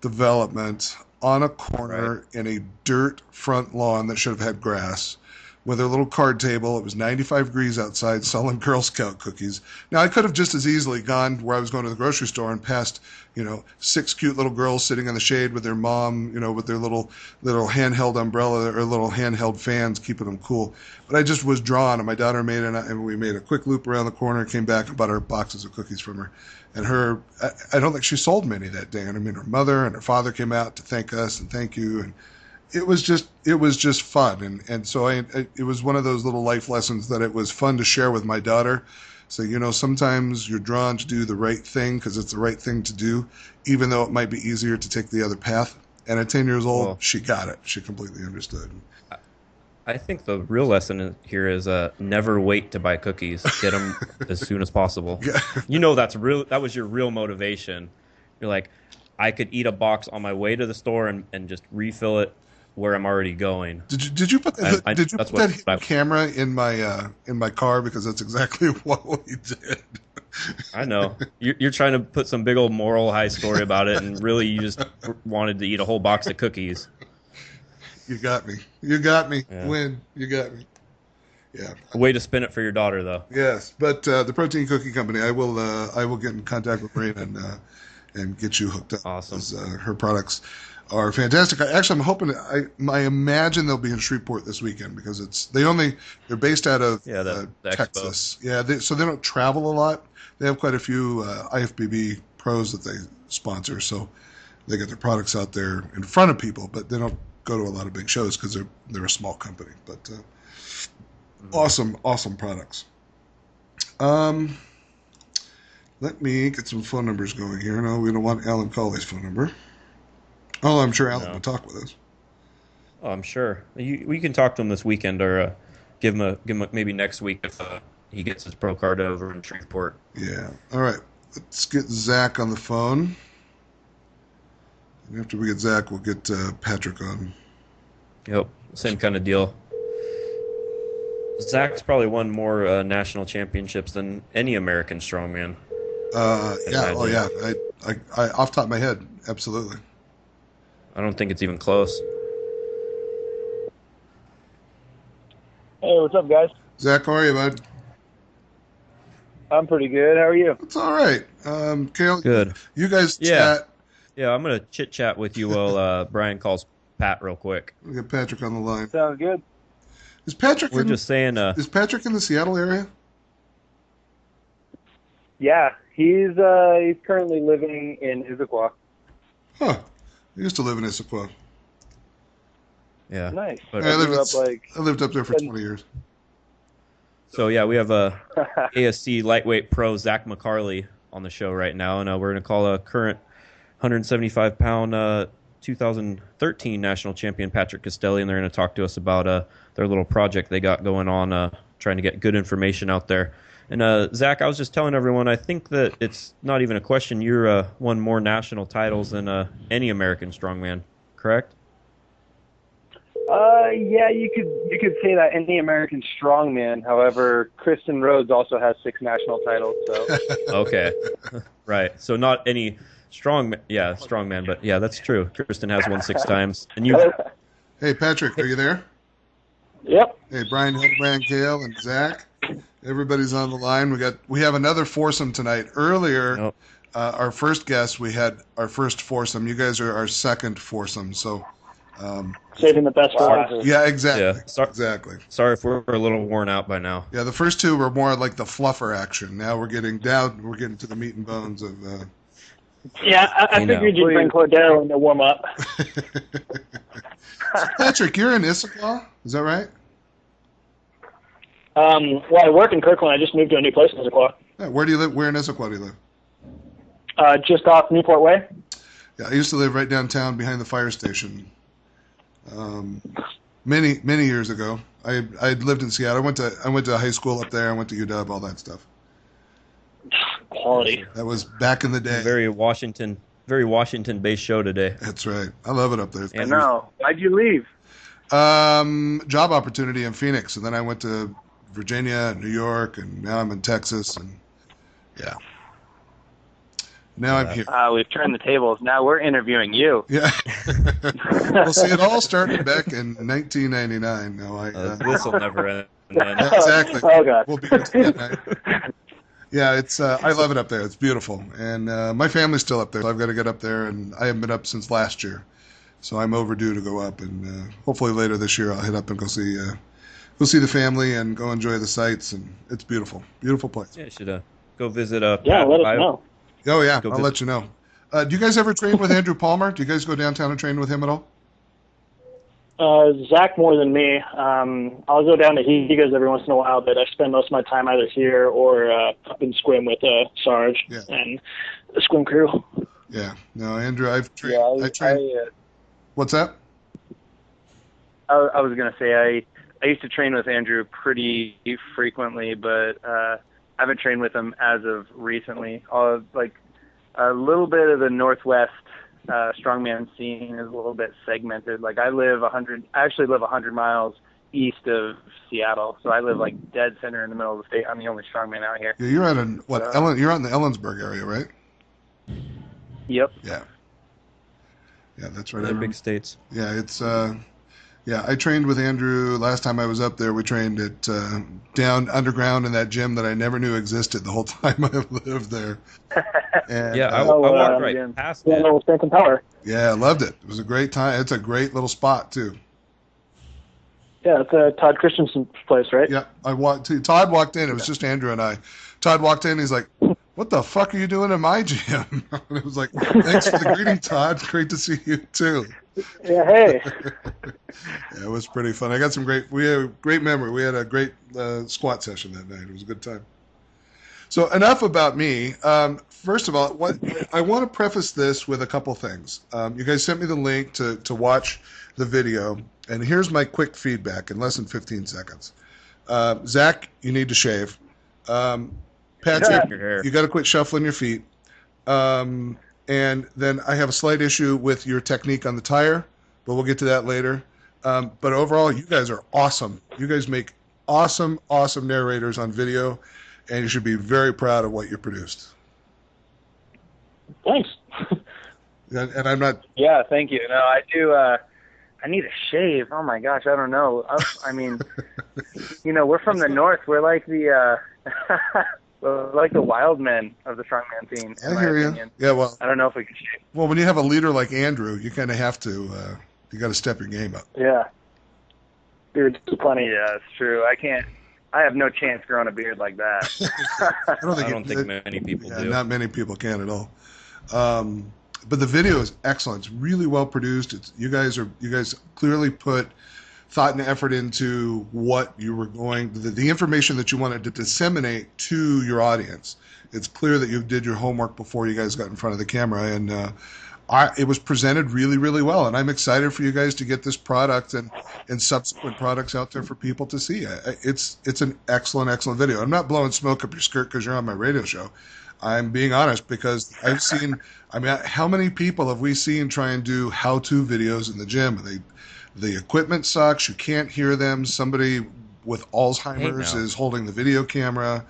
development on a corner in a dirt front lawn that should have had grass with her little card table. It was 95 degrees outside, selling Girl Scout cookies. Now, I could have just as easily gone where I was going to the grocery store and passed, 6 cute little girls sitting in the shade with their mom, with their little handheld umbrella or little handheld fans keeping them cool. But I just was drawn, and my daughter and we made a quick loop around the corner, came back and bought her boxes of cookies from her. And I don't think she sold many that day. And I mean, her mother and her father came out to thank us and thank you. And it was just fun, and so it was one of those little life lessons that it was fun to share with my daughter. So sometimes you're drawn to do the right thing because it's the right thing to do, even though it might be easier to take the other path. And at 10 years old, she got it. She completely understood. I think the real lesson here is never wait to buy cookies. Get them as soon as possible. Yeah. That was your real motivation. You're like, I could eat a box on my way to the store and just refill it where I'm already going. Did you put that camera in my car? Because that's exactly what we did. I know. You're trying to put some big old moral high story about it, and really you just wanted to eat a whole box of cookies. You got me. Yeah. Win. You got me. Yeah. A way to spin it for your daughter, though. Yes, but the Protein Cookie Company, I will get in contact with Marina and get you hooked up. Awesome. Her products are fantastic. I'm hoping. I imagine they'll be in Shreveport this weekend because they're based out of the Texas. Yeah, so they don't travel a lot. They have quite a few IFBB pros that they sponsor, so they get their products out there in front of people, but they don't go to a lot of big shows because they're a small company. But awesome products. Let me get some phone numbers going here. No, we don't want Alan Cawley's phone number. Oh, I'm sure Alan will talk with us. Oh, I'm sure. We can talk to him this weekend, or give him maybe next week if he gets his pro card over in Shreveport. Yeah. All right. Let's get Zack on the phone. And after we get Zack, we'll get Patrick on. Yep. Same kind of deal. Zack's probably won more national championships than any American strongman. Yeah. Oh, yeah. I off the top of my head, absolutely. I don't think it's even close. Hey, what's up, guys? Zack, how are you, bud? I'm pretty good. How are you? It's all right. Kale, good. You guys chat. Yeah, I'm going to chit-chat with you while Brian calls Pat real quick. We'll get Patrick on the line. Sounds good. Is Patrick just saying... is Patrick in the Seattle area? Yeah, he's currently living in Issaquah. Huh. I used to live in Issaquah. Yeah. Nice. But, Yeah, I grew lived up there for 20 years. so yeah, we have a ASC lightweight pro Zack McCarley on the show right now, and we're going to call a current 175-pound 2013 national champion Patrick Castelli, and they're going to talk to us about their little project they got going on, trying to get good information out there. And Zack, I was just telling everyone, I think that it's not even a question. You're won more national titles than any American strongman, correct? Yeah, you could say that any American strongman. However, Kristen Rhodes also has 6 national titles. So Okay, right. So not any strongman, but yeah, that's true. Kristen has won 6 times, and you. Hey, Patrick, are you there? Yep. Hey, Brian Hildebrand, Kale, and Zach. Everybody's on the line. We have another foursome tonight. Earlier, our first guest, we had our first foursome. You guys are our second foursome. So, Saving the best for last. yeah, exactly. Yeah, exactly. Sorry if we're a little worn out by now. Yeah, the first 2 were more like the fluffer action. Now we're getting down. We're getting to the meat and bones of. Yeah, I figured you'd bring Cordaro in to warm up. So Patrick, you're in Issaquah, is that right? Well, I work in Kirkland. I just moved to a new place in Issaquah. Yeah, where do you live? Where in Issaquah do you live? Just off Newport Way. Yeah, I used to live right downtown behind the fire station. Many years ago. I lived in Seattle. I went to high school up there. I went to UW, all that stuff. Quality. That was back in the day. Very Washington-based show today. That's right. I love it up there. And No, why'd you leave? Job opportunity in Phoenix, and then I went to Virginia and New York, and now I'm in Texas, and yeah. Now I'm here. We've turned the tables. Now we're interviewing you. Yeah. Well, see, it all started back in 1999. No, this will never end. Man. Exactly. Oh, God. We'll be yeah, it's. I love it up there. It's beautiful, and my family's still up there. So I've got to get up there, and I haven't been up since last year, so I'm overdue to go up. And hopefully later this year I'll head up and go see the family and go enjoy the sights. And it's beautiful, beautiful place. Yeah, you should go visit. Yeah, let us know. Oh yeah, Go I'll visit. let you know. Do you guys ever train with Andrew Palmer? Do you guys go downtown and train with him at all? Zack more than me. I'll go down to Higa's every once in a while, but I spend most of my time either here or up in Squim with Sarge and the Squim crew. Yeah. No, Andrew, I've trained. Yeah, I trained. What's that? I was going to say I used to train with Andrew pretty frequently, but I haven't trained with him as of recently. Like a little bit of the Northwest strongman scene is a little bit segmented. Like I actually live 100 miles east of Seattle, so I live like dead center in the middle of the state. I'm the only strongman out here. Yeah, you're out in you're out in the Ellensburg area, right? Yep. Yeah. Yeah, that's right. They're big states. Yeah, it's I trained with Andrew last time I was up there. We trained at down underground in that gym that I never knew existed the whole time I lived there. And, Yeah, I walked right past it. Wisconsin Power. yeah, I loved it. It was a great time. It's a great little spot too. Yeah, it's Todd Christensen's place, right? Yeah, Todd walked in. It was just Andrew and I. Todd walked in. He's like, "What the fuck are you doing in my gym?" And it was like, "Thanks for the greeting, Todd. Great to see you too." Yeah, hey. Yeah, it was pretty fun. We had a great memory. We had a great squat session that night. It was a good time. So enough about me. First of all, I want to preface this with a couple things. You guys sent me the link to watch the video, and here's my quick feedback in less than 15 seconds. Zack, you need to shave. Patrick, you got to quit shuffling your feet. And then I have a slight issue with your technique on the tire, but we'll get to that later. But overall, you guys are awesome. You guys make awesome narrators on video, and you should be very proud of what you produced. Thanks. And I'm not. Yeah, thank you. No, I do. I need a shave. Oh my gosh, I don't know. I mean, we're from the north. We're like the wild men of the strongman scene. I hear you. Yeah, well, I don't know if we could shave. Well, when you have a leader like Andrew, you kind of have to. You got to step your game up. Yeah. Beard's plenty. Yeah, it's true. I have no chance growing a beard like that. I don't think many people do. Not many people can at all. but the video is excellent. It's really well produced. You guys clearly put thought and effort into what you were going, the information that you wanted to disseminate to your audience. It's clear that you did your homework before you guys got in front of the camera, and it was presented really, really well. And I'm excited for you guys to get this product and subsequent products out there for people to see. It's an excellent, excellent video. I'm not blowing smoke up your skirt because you're on my radio show. I'm being honest because I've seen, how many people have we seen try and do how-to videos in the gym? The equipment sucks. You can't hear them. Somebody with Alzheimer's is holding the video camera.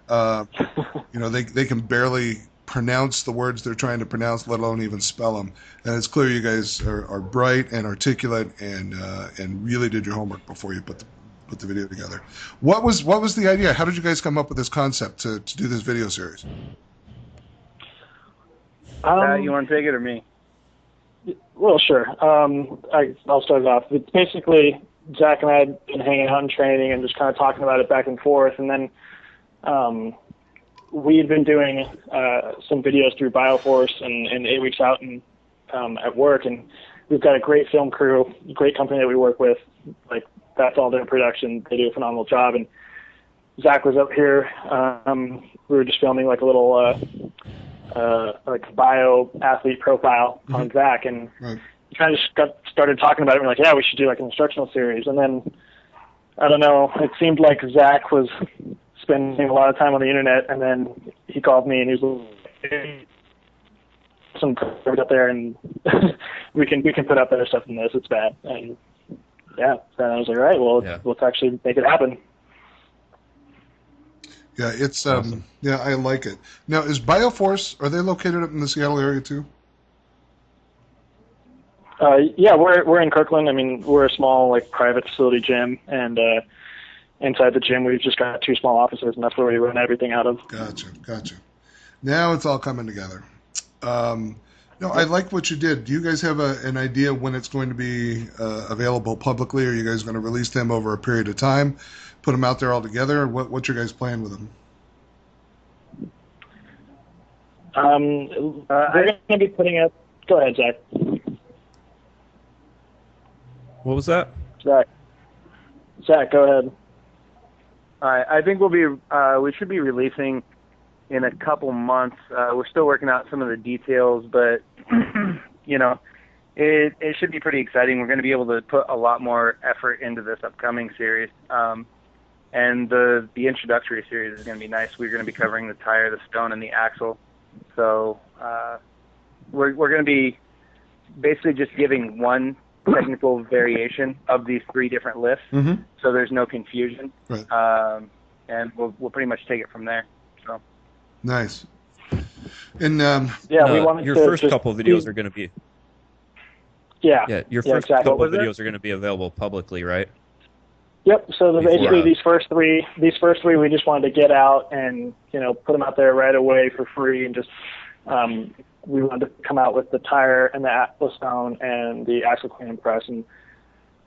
They can barely pronounce the words they're trying to pronounce, let alone even spell them. And it's clear you guys are bright and articulate and really did your homework before you put the video together. What was the idea? How did you guys come up with this concept to do this video series? You want to take it or me? Well, sure. I'll start it off. It's basically Zack and I had been hanging out and training and just kind of talking about it back and forth. And then we had been doing some videos through Bioforce and 8 Weeks Out and at work. And we've got a great film crew, great company that we work with. Like, that's all their production. They do a phenomenal job. And Zack was up here. We were just filming like a little bio athlete profile on Zack, and kind of just started talking about it. We're like, yeah, we should do like an instructional series. And then I don't know, it seemed like Zack was spending a lot of time on the internet, and then he called me and he was like, some code up there, and we can put out better stuff than this. It's bad. And yeah, then I was like, all right, well, let's actually make it happen. Yeah, it's awesome. Yeah, I like it. Now, is Bioforce, are they located up in the Seattle area too? Yeah, we're in Kirkland. I mean, we're a small like private facility gym, and inside the gym we've just got 2 small offices, and that's where we run everything out of. Gotcha. Now it's all coming together. No, I like what you did. Do you guys have an idea when it's going to be available publicly? Are you guys going to release them over a period of time? Put them out there all together? What's your guys' plan with them? We're going to be putting out... Go ahead, Zack. What was that? Zack, go ahead. I think we should be releasing in a couple months. We're still working out some of the details, but it should be pretty exciting. We're going to be able to put a lot more effort into this upcoming series. And the introductory series is going to be nice. We're going to be covering the tire, the stone, and the axle. So we're going to be basically just giving one technical variation of these 3 different lifts, so there's no confusion. Right. And we'll pretty much take it from there. So nice. And we wanted your first couple of videos are going to be your first couple of videos are going to be available publicly, right? Yep. So basically, these first three, we just wanted to get out and put them out there right away for free, and just we wanted to come out with the tire and the stone and the axle clean and press. And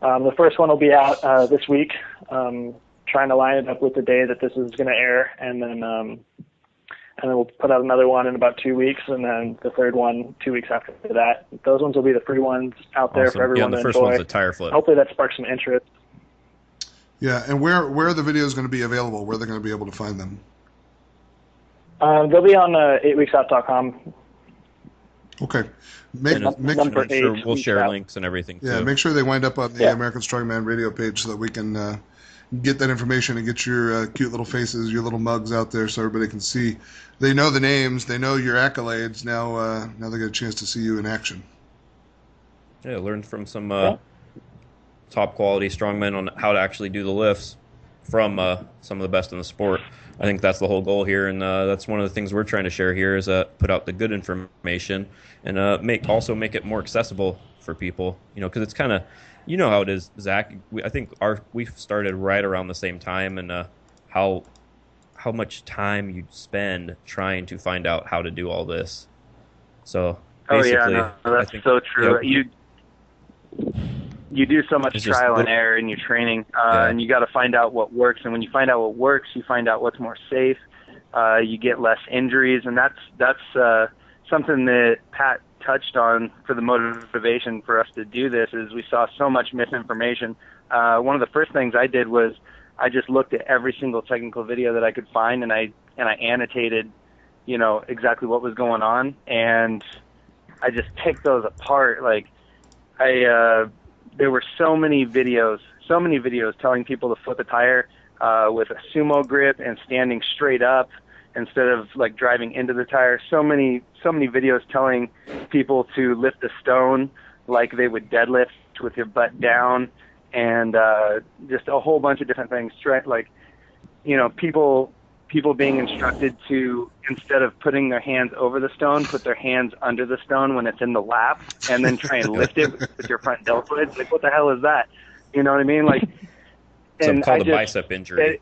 the first one will be out this week. Trying to line it up with the day that this is going to air, and then we'll put out another one in about 2 weeks, and then the third one 2 weeks after that. Those ones will be the free ones out there for everyone to enjoy. The first one's a tire flip. Hopefully that sparks some interest. Yeah, and where are the videos going to be available? Where are they going to be able to find them? They'll be on 8weeksout.com. Okay. We'll share links and everything, too. Yeah, make sure they wind up on the American Strongman radio page so that we can get that information and get your cute little faces, your little mugs out there so everybody can see. They know the names. They know your accolades. Now they get a chance to see you in action. Yeah, learn from some top quality strongmen on how to actually do the lifts from some of the best in the sport. I think that's the whole goal here, and that's one of the things we're trying to share here is put out the good information and make it more accessible for people. Because it's kind of, how it is, Zack. I think we started right around the same time, and how much time you spend trying to find out how to do all this. So basically, that's so true. You do so much trial and error in your training, and you got to find out what works. And when you find out what works, you find out what's more safe. You get less injuries, and that's something that Pat touched on for the motivation for us to do this is we saw so much misinformation. One of the first things I did was I just looked at every single technical video that I could find, and I annotated, exactly what was going on, and I just picked those apart. Like, there were so many videos telling people to flip a tire with a sumo grip and standing straight up instead of like driving into the tire. So many videos telling people to lift a stone like they would deadlift with your butt down, and just a whole bunch of different things. Like, people being instructed to, instead of putting their hands over the stone, put their hands under the stone when it's in the lap, and then try and lift it with your front deltoids. Like, what the hell is that? You know what I mean? Like, Something called a bicep injury.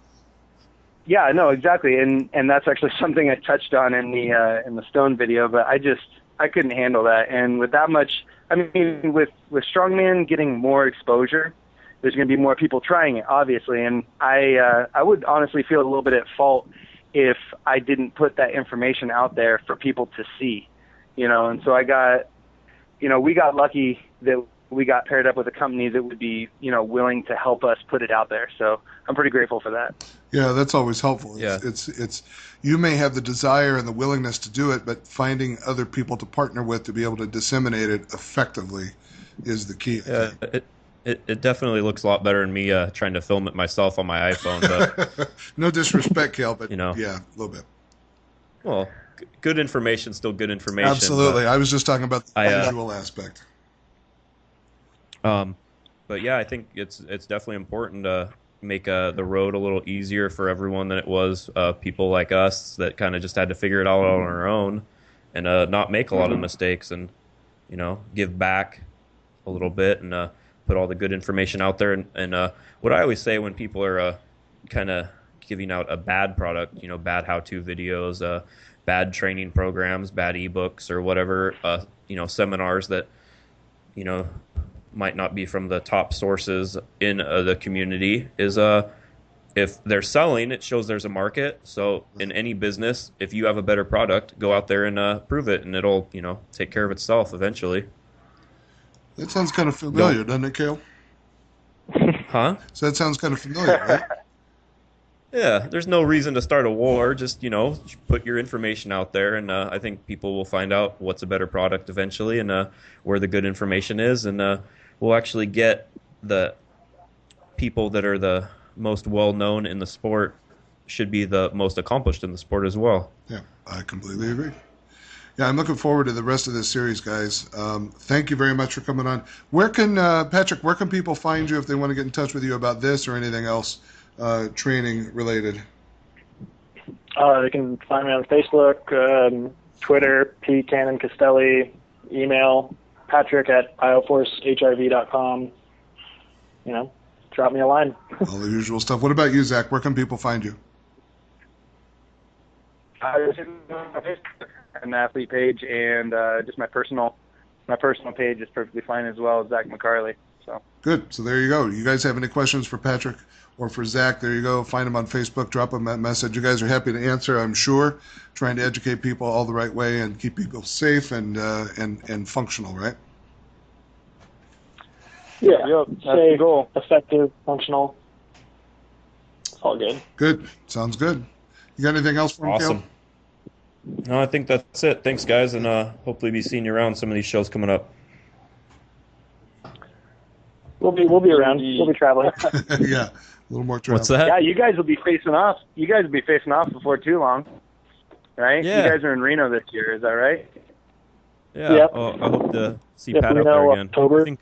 Yeah, no, exactly, and that's actually something I touched on in the stone video, but I couldn't handle that. And with that much, I mean, with Strongman getting more exposure, there's going to be more people trying it, obviously, and I would honestly feel a little bit at fault if I didn't put that information out there for people to see, and so we got lucky that we got paired up with a company that would be, willing to help us put it out there. So I'm pretty grateful for that. Yeah, that's always helpful. Yeah. It's you may have the desire and the willingness to do it, but finding other people to partner with to be able to disseminate it effectively is the key. Yeah, it definitely looks a lot better than me trying to film it myself on my iPhone. But no disrespect, Kalle, but yeah, a little bit. Well, good information, still good information. Absolutely. I was just talking about the visual aspect. But yeah, I think it's definitely important to make the road a little easier for everyone than it was people like us that kind of just had to figure it out on our own and not make a lot of mistakes and give back a little bit and put all the good information out there. And what I always say when people are kind of giving out a bad product, bad how-to videos, bad training programs, bad ebooks, or whatever, seminars that might not be from the top sources in the community, is if they're selling, it shows there's a market. So in any business, if you have a better product, go out there and prove it, and it'll take care of itself eventually. That sounds kind of familiar, doesn't it, Kalle? Huh? So that sounds kind of familiar, right? Yeah, there's no reason to start a war. Just, put your information out there, and I think people will find out what's a better product eventually and where the good information is, and we'll actually get the people that are the most well-known in the sport should be the most accomplished in the sport as well. Yeah, I completely agree. Yeah, I'm looking forward to the rest of this series, guys. Thank you very much for coming on. Patrick, where can people find you if they want to get in touch with you about this or anything else training related? They can find me on Facebook, Twitter, P. Cannon Castelli, email patrick@bioforcehiv.com. Drop me a line. All the usual stuff. What about you, Zack? Where can people find you? An athlete page, and just my personal page is perfectly fine as well, Zack McCarley. So good. So there you go. You guys have any questions for Patrick or for Zack? There you go. Find them on Facebook. Drop them a message. You guys are happy to answer, I'm sure. Trying to educate people all the right way and keep people safe and functional, right? Yeah. Yep. That's safe, the goal. Effective, functional. It's all good. Good. Sounds good. You got anything else for him, Awesome. Kalle? No, I think that's it. Thanks, guys, and hopefully be seeing you around some of these shows coming up. We'll be around. We'll be traveling. Yeah, a little more travel. What's that? Yeah, you guys will be facing off. You guys will be facing off before too long, right? Yeah. You guys are in Reno this year, is that right? Yeah. Yep. Well, I hope to see Yep, Pat we out there know again. October. I think,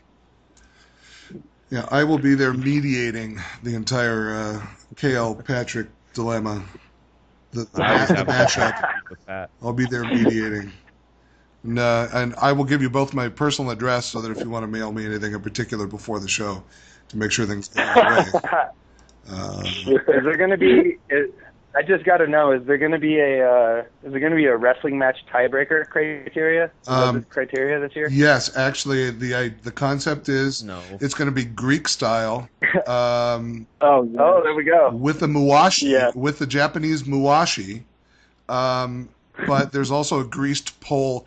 Yeah, I will be there mediating the entire Kalle Patrick dilemma. The I always have matchup. with Pat. I'll be there mediating. And I will give you both my personal address so that if you want to mail me anything in particular before the show to make sure things go your way. Is there going to be? I just got to know. Is there going to be a wrestling match tiebreaker criteria? Criteria this year? Yes, actually, the concept is No. it's going to be Greek style. Oh, there we go. With the muwashi, Yeah. with the Japanese muwashi, but there's also a greased pole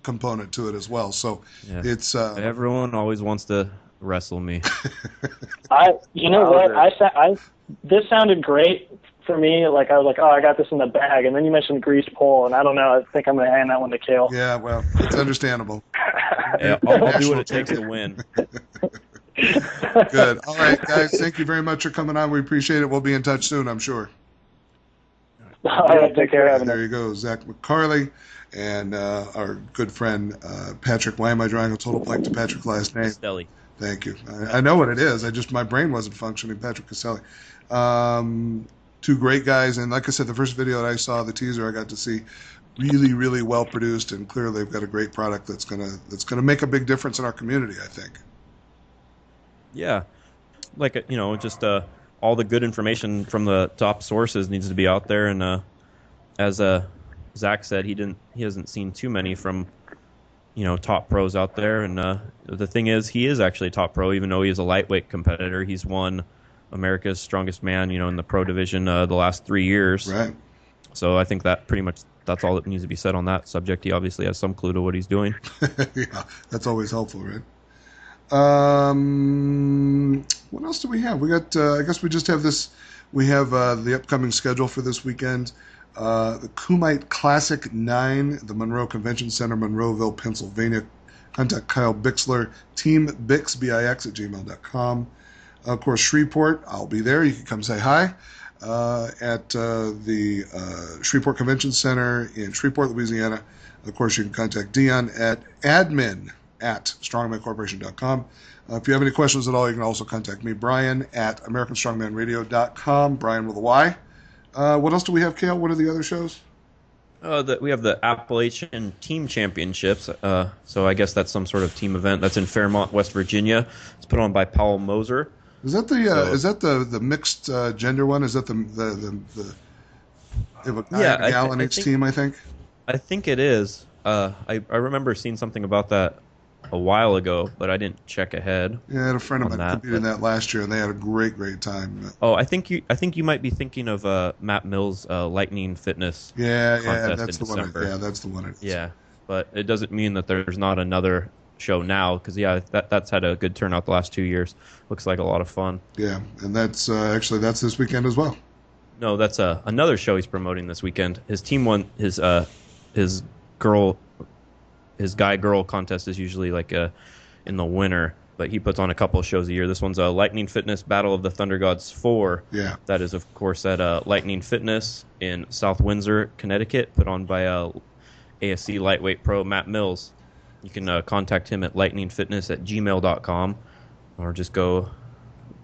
component to it as well. So Yeah. it's Everyone always wants to wrestle me. You know what? This sounded great for me. Like I was like, oh, I got this in the bag, and then you mentioned greased pole, and I don't know. I think I'm gonna hand that one to Kale. yeah, well, it's understandable. Yeah, I'll do what it takes to win. Good. All right, guys. Thank you very much for coming on. We appreciate it. We'll be in touch soon, I'm sure. All right, take care. There you go, Zack McCarley, and our good friend Patrick. Why am I drawing a total blank to Patrick's last name? Castelli. Thank you. I know what it is. My brain wasn't functioning. Patrick Castelli. Two great guys, and like I said, the first video that I saw, the teaser, I got to see, really, really well produced, and clearly they've got a great product that's gonna make a big difference in our community, I think. Yeah, like just all the good information from the top sources needs to be out there, and as Zack said, he hasn't seen too many from top pros out there, and the thing is, he is actually a top pro, even though he is a lightweight competitor. He's won America's Strongest Man, in the pro division the last 3 years. Right. So I think that pretty much that's all that needs to be said on that subject. He obviously has some clue to what he's doing. Yeah, that's always helpful, right? What else do we have? We got. I guess we just have this. We have the upcoming schedule for this weekend. The Kumite Classic 9, the Monroe Convention Center, Monroeville, Pennsylvania. Contact Kyle Bixler, teambix, BIX at gmail.com. Of course, Shreveport, I'll be there. You can come say hi at the Shreveport Convention Center in Shreveport, Louisiana. Of course, you can contact Dion at admin@strongmancorporation.com. If you have any questions at all, you can also contact me, Brian, at AmericanStrongmanRadio.com, Brian with a Y. What else do we have, Kale? What are the other shows? We have the Appalachian Team Championships. So I guess that's some sort of team event. That's in Fairmont, West Virginia. It's put on by Powell Moser. Is that the mixed gender one? Is that the gal on each team? I think. I think it is. I remember seeing something about that a while ago, but I didn't check ahead. Yeah, I had a friend of mine competed in that last year, and they had a great time. Oh, I think you might be thinking of Matt Mills' Lightning Fitness. Yeah, that's the December. one. That's the one. Yeah, but it doesn't mean that there's not another show now, because that's had a good turnout the last 2 years. Looks like a lot of fun. Yeah, and that's that's this weekend as well. No, that's another show he's promoting this weekend. His team won his guy-girl contest is usually like in the winter, but he puts on a couple of shows a year. This one's a Lightning Fitness Battle of the Thunder Gods 4. Yeah. That is, of course, at Lightning Fitness in South Windsor, Connecticut, put on by ASC lightweight pro Matt Mills. You can contact him at lightningfitness@gmail.com, or just go.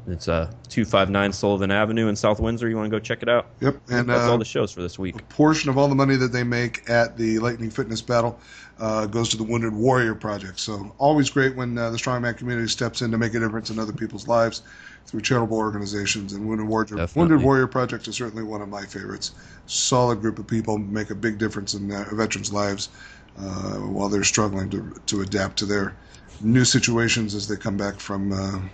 It's 259 Sullivan Avenue in South Windsor. You want to go check it out? Yep. And that's all the shows for this week. A portion of all the money that they make at the Lightning Fitness Battle goes to the Wounded Warrior Project. So always great when the strongman community steps in to make a difference in other people's lives through charitable organizations. And Wounded Warrior Project is certainly one of my favorites. Solid group of people, make a big difference in veterans' lives while they're struggling to adapt to their new situations as they come back from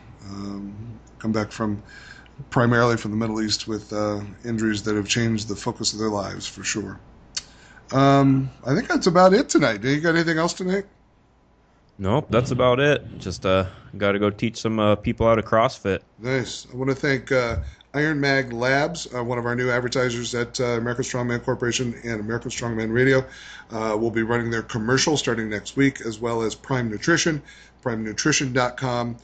primarily from the Middle East with injuries that have changed the focus of their lives for sure. I think that's about it tonight. Do you got anything else tonight? Nope, that's about it. Just got to go teach some people how to CrossFit. Nice. I want to thank Iron Mag Labs, one of our new advertisers at American Strongman Corporation and American Strongman Radio. We'll be running their commercial starting next week, as well as Prime Nutrition, primenutrition.com.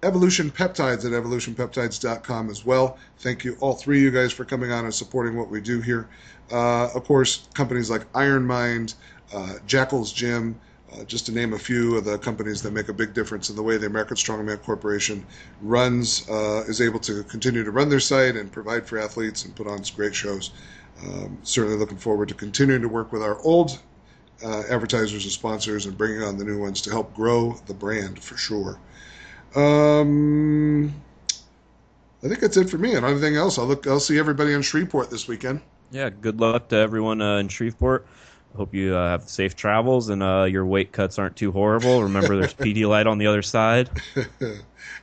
Evolution Peptides at evolutionpeptides.com as well. Thank you, all three of you guys, for coming on and supporting what we do here. Of course, companies like Iron Mind, Jackal's Gym, just to name a few of the companies that make a big difference in the way the American Strongman Corporation is able to continue to run their site and provide for athletes and put on great shows. Certainly looking forward to continuing to work with our old advertisers and sponsors and bringing on the new ones to help grow the brand for sure. I think that's it for me. And anything else, I'll see everybody in Shreveport this weekend. Yeah, good luck to everyone in Shreveport. I hope you have safe travels and your weight cuts aren't too horrible. Remember, there's Pedialyte on the other side. Yeah,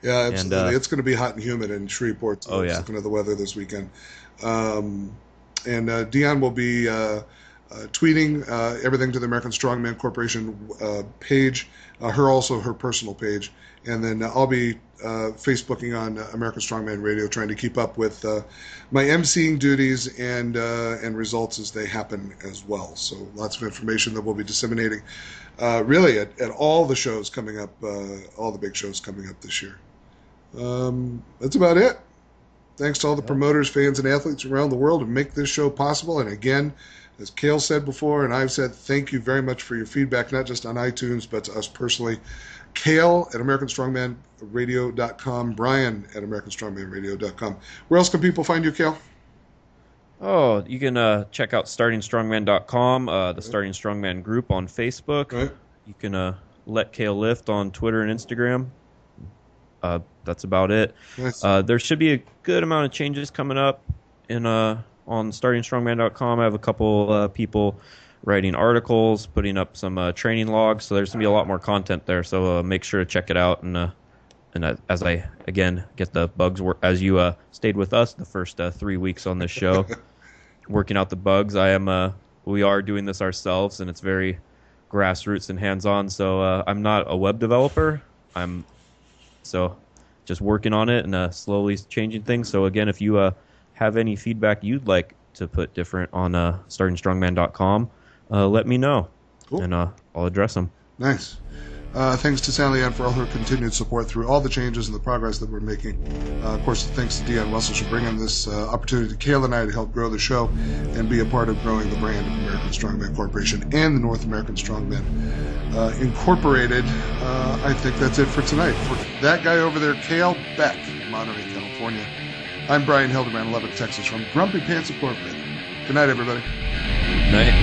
absolutely. And, it's going to be hot and humid in Shreveport. So yeah. Looking at the weather this weekend. And Dion will be tweeting everything to the American Strongman Corporation page, her personal page, and then I'll be Facebooking on American Strongman Radio, trying to keep up with my emceeing duties and results as they happen as well. So lots of information that we'll be disseminating really at all the shows coming up, all the big shows coming up this year. That's about it. Thanks to all the promoters, fans, and athletes around the world who make this show possible. And again, as Kalle said before, and I've said, thank you very much for your feedback, not just on iTunes, but to us personally. Kalle at AmericanStrongmanRadio.com, Brian at AmericanStrongmanRadio.com. Where else can people find you, Kalle? Oh, you can check out StartingStrongman.com, the Starting Strongman group on Facebook. Right. You can let Kalle lift on Twitter and Instagram. That's about it. Nice. There should be a good amount of changes coming up on StartingStrongman.com. I have a couple people writing articles, putting up some training logs, so there's going to be a lot more content there, so make sure to check it out. And as I, again, get the bugs, as you stayed with us the first 3 weeks on this show, working out the bugs, we are doing this ourselves, and it's very grassroots and hands-on, so I'm not a web developer. So just working on it and slowly changing things. So again, if you have any feedback you'd like to put different on StartingStrongman.com, let me know. Cool. And I'll address them. Nice. Thanks to Sally Ann for all her continued support through all the changes and the progress that we're making. Of course, thanks to Deanne Russell for bringing this opportunity to Kalle and I to help grow the show and be a part of growing the brand of American Strongman Corporation and the North American Strongman Incorporated. I think that's it for tonight. For that guy over there, Kalle Beck, Monterey, California. I'm Brian Hildebrand, Lubbock, Texas, from Grumpy Pants Incorporated. Good night, everybody. Night.